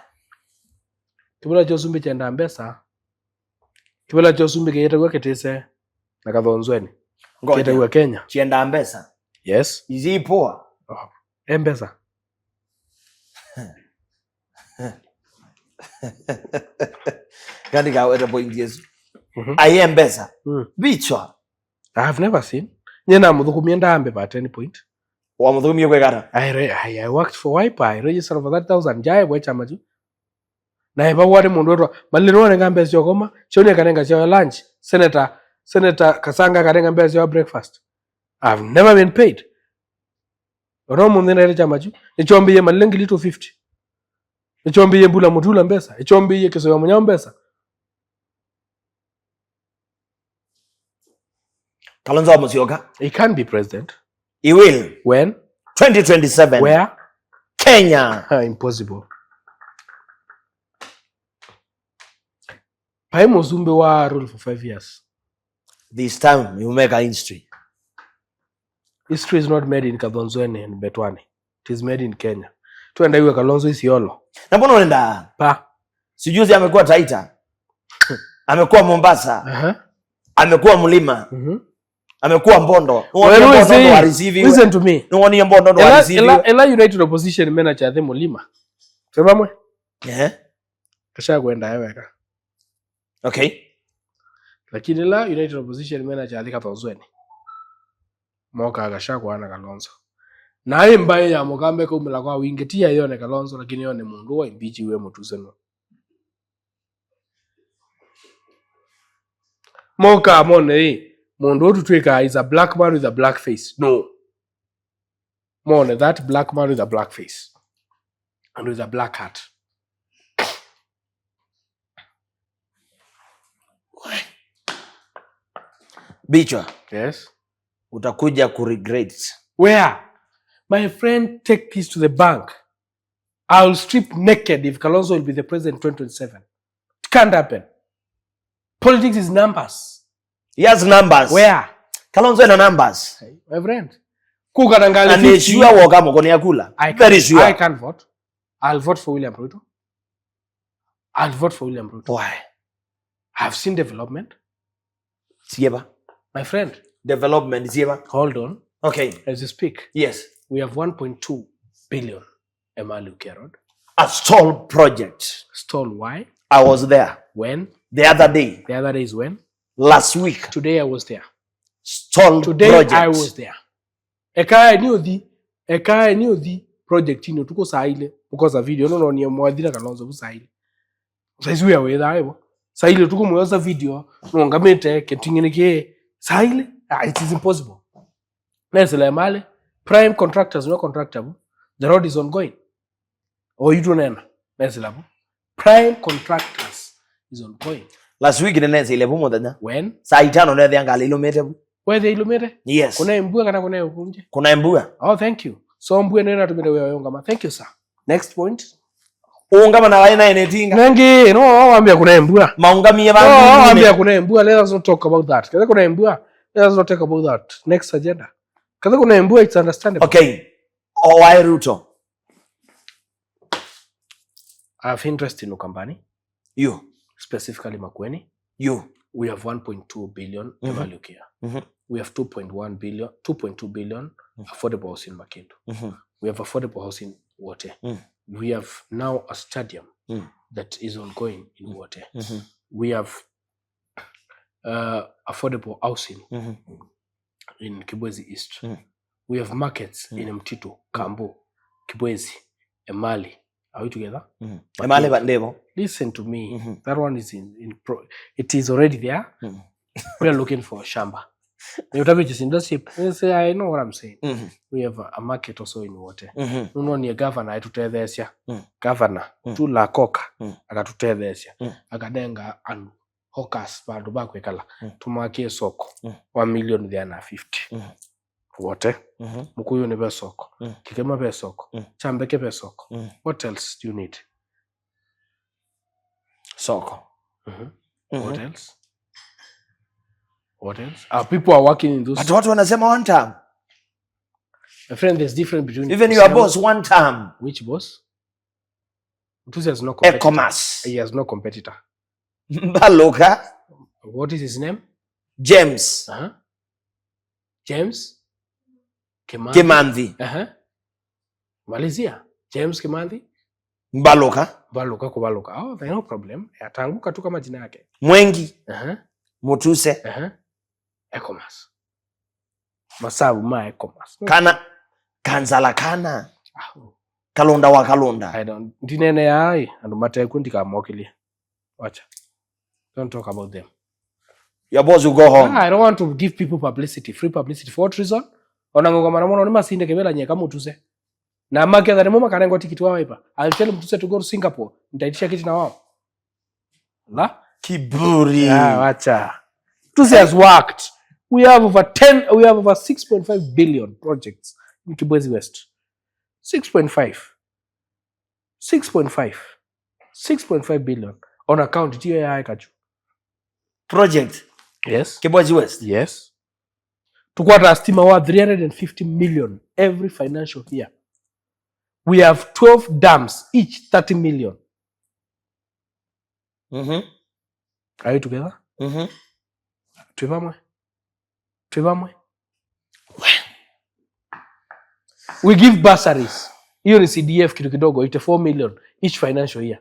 Kibula Josumbi chenda mbesa. Kibula Josumbi kiyetagwa ketese na Kathonzweni. Kiyetagwa Kenya. Chenda mbesa. Yes. Izi poa. Mbesa. Kandi kaweta point yesu. Aye mbesa. Bichwa. I have never seen. Nyena muthukumia ndambe at any point. Wa muthukumia kwe gara. I worked for Wiper. I registered for 30,000 jaya bwe chamachu. Na eba wari mundu wetu maliro ne ngambe sio koma chone kanenga sio lunch senator Kasanga kanenga mbele sio breakfast. I've never been paid. Oro mundu ne chamachu echombiye malengi little 50. Echombiye mbula mutula mbesa echombiye keso ya munya mbesa. Kalonzo Musyoka. He can be president. He will. When? 2027. Where? Kenya. Impossible. Pai Muzumbe wa rule for 5 years. This time you make a history. History is not made in Kathonzweni and Betwani. It is made in Kenya. Tuenda iwe Kalonzo Isiolo. Na mbona unaenda? Pa. Sijuzi amekuwa Taita. Amekuwa Mombasa. Amekuwa Mlima. Amekuwa Mbondo. Listen to me. Nuoni Mbondo ndo receive. Ela United Opposition manager the Mlima. Sema mwe? Kasha kwenda yeweka. Okay. Lakini la United Opposition manager alika Kathonzweni. Moka Gachagua na Kalonzo. Na hii mbaye ya Mugambe ko mula kwa wingetia yone Kalonzo lakini yone mundu wa imbichi we mutuzeno. Moka amone hii. Mundu otu tweka is a black man with a black face. No. Mone that black man with a black face. And with a black hat. Bichwa. Yes. Utakuja ku regret. Where? My friend, take this to the bank. I'll strip naked if Kalonzo will be the president in 2027. It can't happen. Politics is numbers. He has numbers. Where? Kalonzo na numbers. My friend. Kuka nangali 50. And sure wakamo koni yakula. Very sure. I can't vote. I'll vote for William Ruto. Why? I've seen development. Sieba. My friend. Development, Sieba. Hold on. Okay. As you speak. Yes. We have 1.2 billion Emaluke Road. A stall project. Stall, why? I was there. When? The other day. The other day is when? Last week. Today I was there. stalled today projects. I was there. Eka ni othi project ino tuko saile because of video no ni mwathira Kalonzo busaile. Saizi we we thaibo. Saile tuko mwaza video no ngamete ketingene ke saile. It is impossible. Nesele male prime contractors no contractor. The road is ongoing. Or you don't know. Nesele prime contractors is ongoing. Last week nenze ile bumo dada. When? Saa 5 ndio yanga ilomete. Where the ilomete? Yes. Kuna mbua kana kuna ukunje? Kuna mbua. Oh, thank you. So mbua nena tumende wewe yongama. Thank you sir. Next point. Ungama na waina enetinga. Nangi, no, ambia kuna mbua. Maungamie bangu. No, ambia kuna mbua. Let us not talk about that. Kaza kuna mbua. Let us not talk about that. Next agenda. Kaza kuna mbua, it's understandable. Okay. Why Ruto? I have interest in Ukambani. You. Specifically Makueni. You. We have 1.2 billion value care. We have 2.2 billion affordable housing in Makindu. We have affordable housing in Wote. We have now a stadium that is ongoing in Wote. We have affordable housing in Kibwezi East. We have markets in Mtito, Kambo, Kibwezi, Emali. Are we together? Emali Bandevo. Listen to me. That one is it is already there. We are looking for a shamba. You have just industry. I know what I'm saying. We have a market also in Wote. No ni governor atutethesya. Governor tu la koka akatutethesya. Akadenga anu hawkers bandu bakwekala. Tumakie soko 1 million there na 50. Wote. Mukuyu ne besoko. Kikema besoko. Chambeke besoko. What else do you need? Soko. What else? What else? People are working in those. But what wanasema one term? My friend, there's difference between. Even your boss one term. Which boss? Mtusi has no competitor. Ecomas. He has no competitor. Mbaloka. What is his name? James. James Kimandhi. Malaysia. James Kimandhi. Mbaloka. Mbaloka. Oh, there's no problem. Atanguka tu kama jina yake. Mwengi. Mutuse. Ecomas. Masabu ma Ecomas. Kanzala kana. Kalonda wa Kalonda. I don't. Dinene ai and matekundi ka mokili. Watch. Don't talk about them. Your boss will go home. I don't want to give people publicity, free publicity. For what reason? Onango kama namuona ni masinde kebela nyeka mutuse. Na make that mama kanengo tikiti wao hapa. I'll tell mutuse to go to Singapore. Nitaitisha kiti na wao. La? Kiburi. Wacha. Mutuse has worked. We have over 6.5 billion projects in Kibwezi West. 6.5 billion on account tiyo ya kachu. Project. Yes. Kibwezi West. Yes. Tukwata estima wa 350 million every financial year. We have 12 dams, each 30 million. Are you together? Tuivamwe. We give bursaries. Hiyo ni CDF kitu kidogo, ite 4 million each financial year.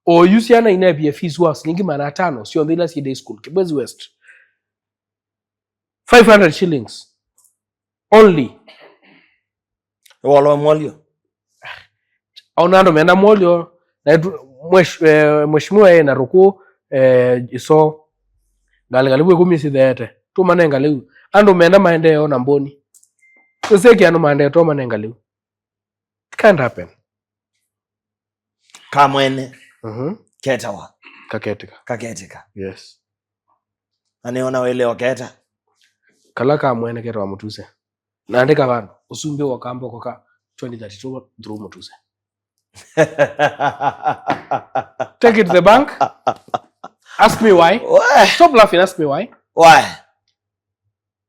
O yusiana ina fees was nyingi mara 5 sio ndila si day school Kibwezi West. 500 shillings only. Walo mwalio. Aunando mena mwalio na mheshimiwa yeye na ruku iso galigalibu kumisi dhete. Tu manenga liu. Ando mena maendeleo na mboni. Tuseki ando maendeleo to manenga liu. It can't happen. Kamwene. Ketawa. Kaketika. Yes. Aneona wele waketa. Kalaka mwene ketawa mutuse. Naandika vano. Usumbe wakambo koka 2032 through mutuse. Take it to the bank. Ask me why. Stop laughing. Ask me why. Why?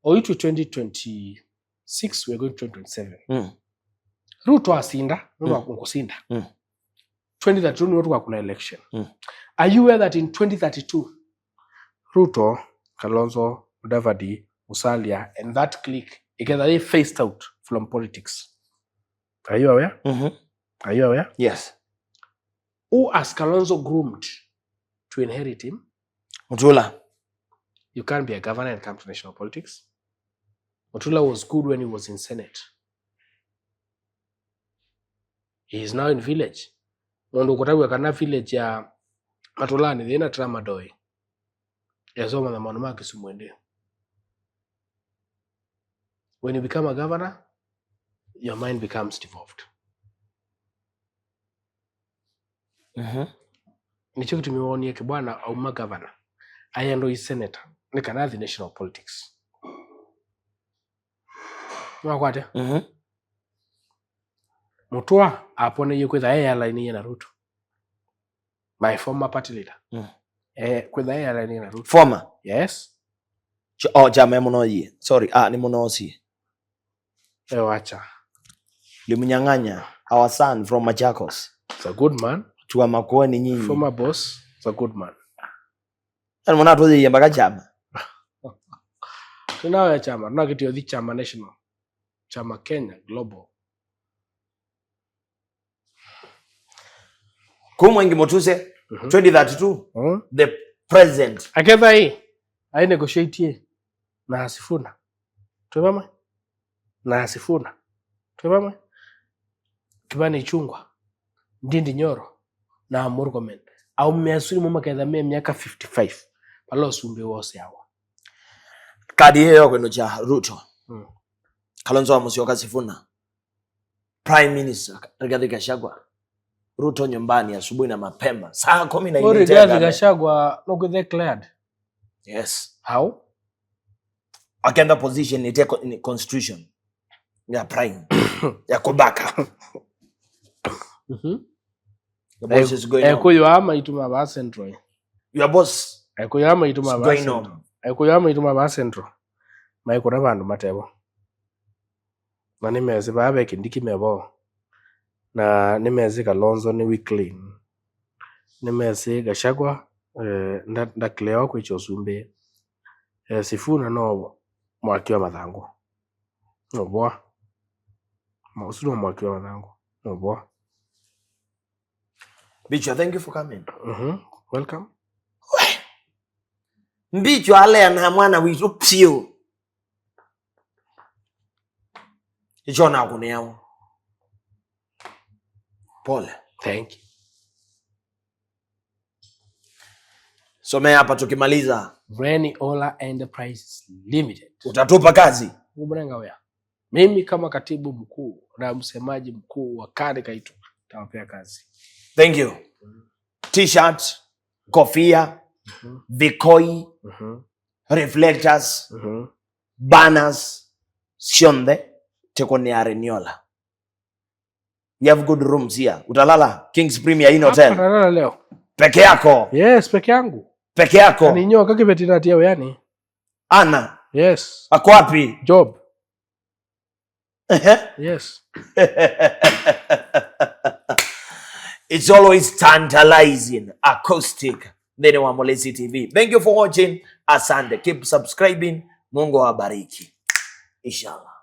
Or to 2026, we're going to 2027. Ruto asinda. Ruto akunkusinda. 2032 ni watu kuna election. Are you aware that in 2032, Ruto, Kalonzo, Mudavadi, Musalia, and that clique, they phased out from politics? Are you aware? Are you aware? Yes. Who has Kalonzo groomed to inherit him? Mutula. You can't be a governor and come to national politics. Mutula was good when he was in Senate. He is now in village. Mundu kutabu kana village ya Matulani thina Tramadoi. Yazoma na manuma Kisumwende. When you become a governor, your mind becomes devolved. Nicho kitu miwoni kibwana au magavana. Aya ndo senator. Nikana the national politics. Mwakwate? Mutua apone yukwetha airline na Ruto. My former party leader. Kwetha airline na Ruto. Former? Yes. Chama muno yi. Sorry, ni muno si. Wacha. Limunyang'anya our son from Machakos. He's a good man. Tuwa Makueni nyinyi. Former boss. He's a good man. Ani mwana tuzi yembaga chama. Tunawe chama. Tunakitio di chama national. Chama Kenya global. Kumwengi Mutuse 2032 the president aketha hii ai negotiate na Sifuna twebama na Sifuna twebama Kibani Ichung'wah Ndindi Nyoro na Murkomen au mesuri mama ketha miaka 55 palo sumbe wose yawa kadi hiyo kweno cha Ruto Kalonzo Musyoka Sifuna prime minister Rigathi Gachagua Ruto nyumbani asubuhi na mapema saa 10 Rigathi Gachagua no declared. Yes. How? Akaenda position in constitution ya prime ya kubaka. The boss is going on. Ekoyama ituma ba central. Your boss ekoyama ituma ba central. Ekoyama ituma ba central. Maikora bandu matebo. Mani meze babe kindiki mebo. Na nimeze Kalonzo ni weekly. Nimeze Gachagua ndakleo kwa ichosumbe. Sifuna no mwakiwa mathangu. No boa. Mausuno mwakiwa mathangu. No boa. Bicho, thank you for coming. Welcome. Bicho ale na mwana witu pio. Icho na kuneao. Pole. Thank you. Somea hapa tukimaliza. Reni Ola Enterprises Limited. Utatupa kazi. Mbonanga wea. Mimi kama katibu mkuu na msemaji mkuu wa Kari Kaitu tawapea kazi. Thank you. T-shirt, kofia, vikoi, reflectors, banners, shonde, teko ni Areniola. You have good rooms here. Utalala King's Premier Inn Hotel. Utalala leo. Peke yako? Yes, peke yangu. Peke yako? Ani nyoka kibetina tia yani. Ana? Yes. Ako wapi? Job. Yes. It's always tantalizing, acoustic. Then wa Mulezi TV. Thank you for watching. Asante. Keep subscribing. Mungu awabariki. Inshallah.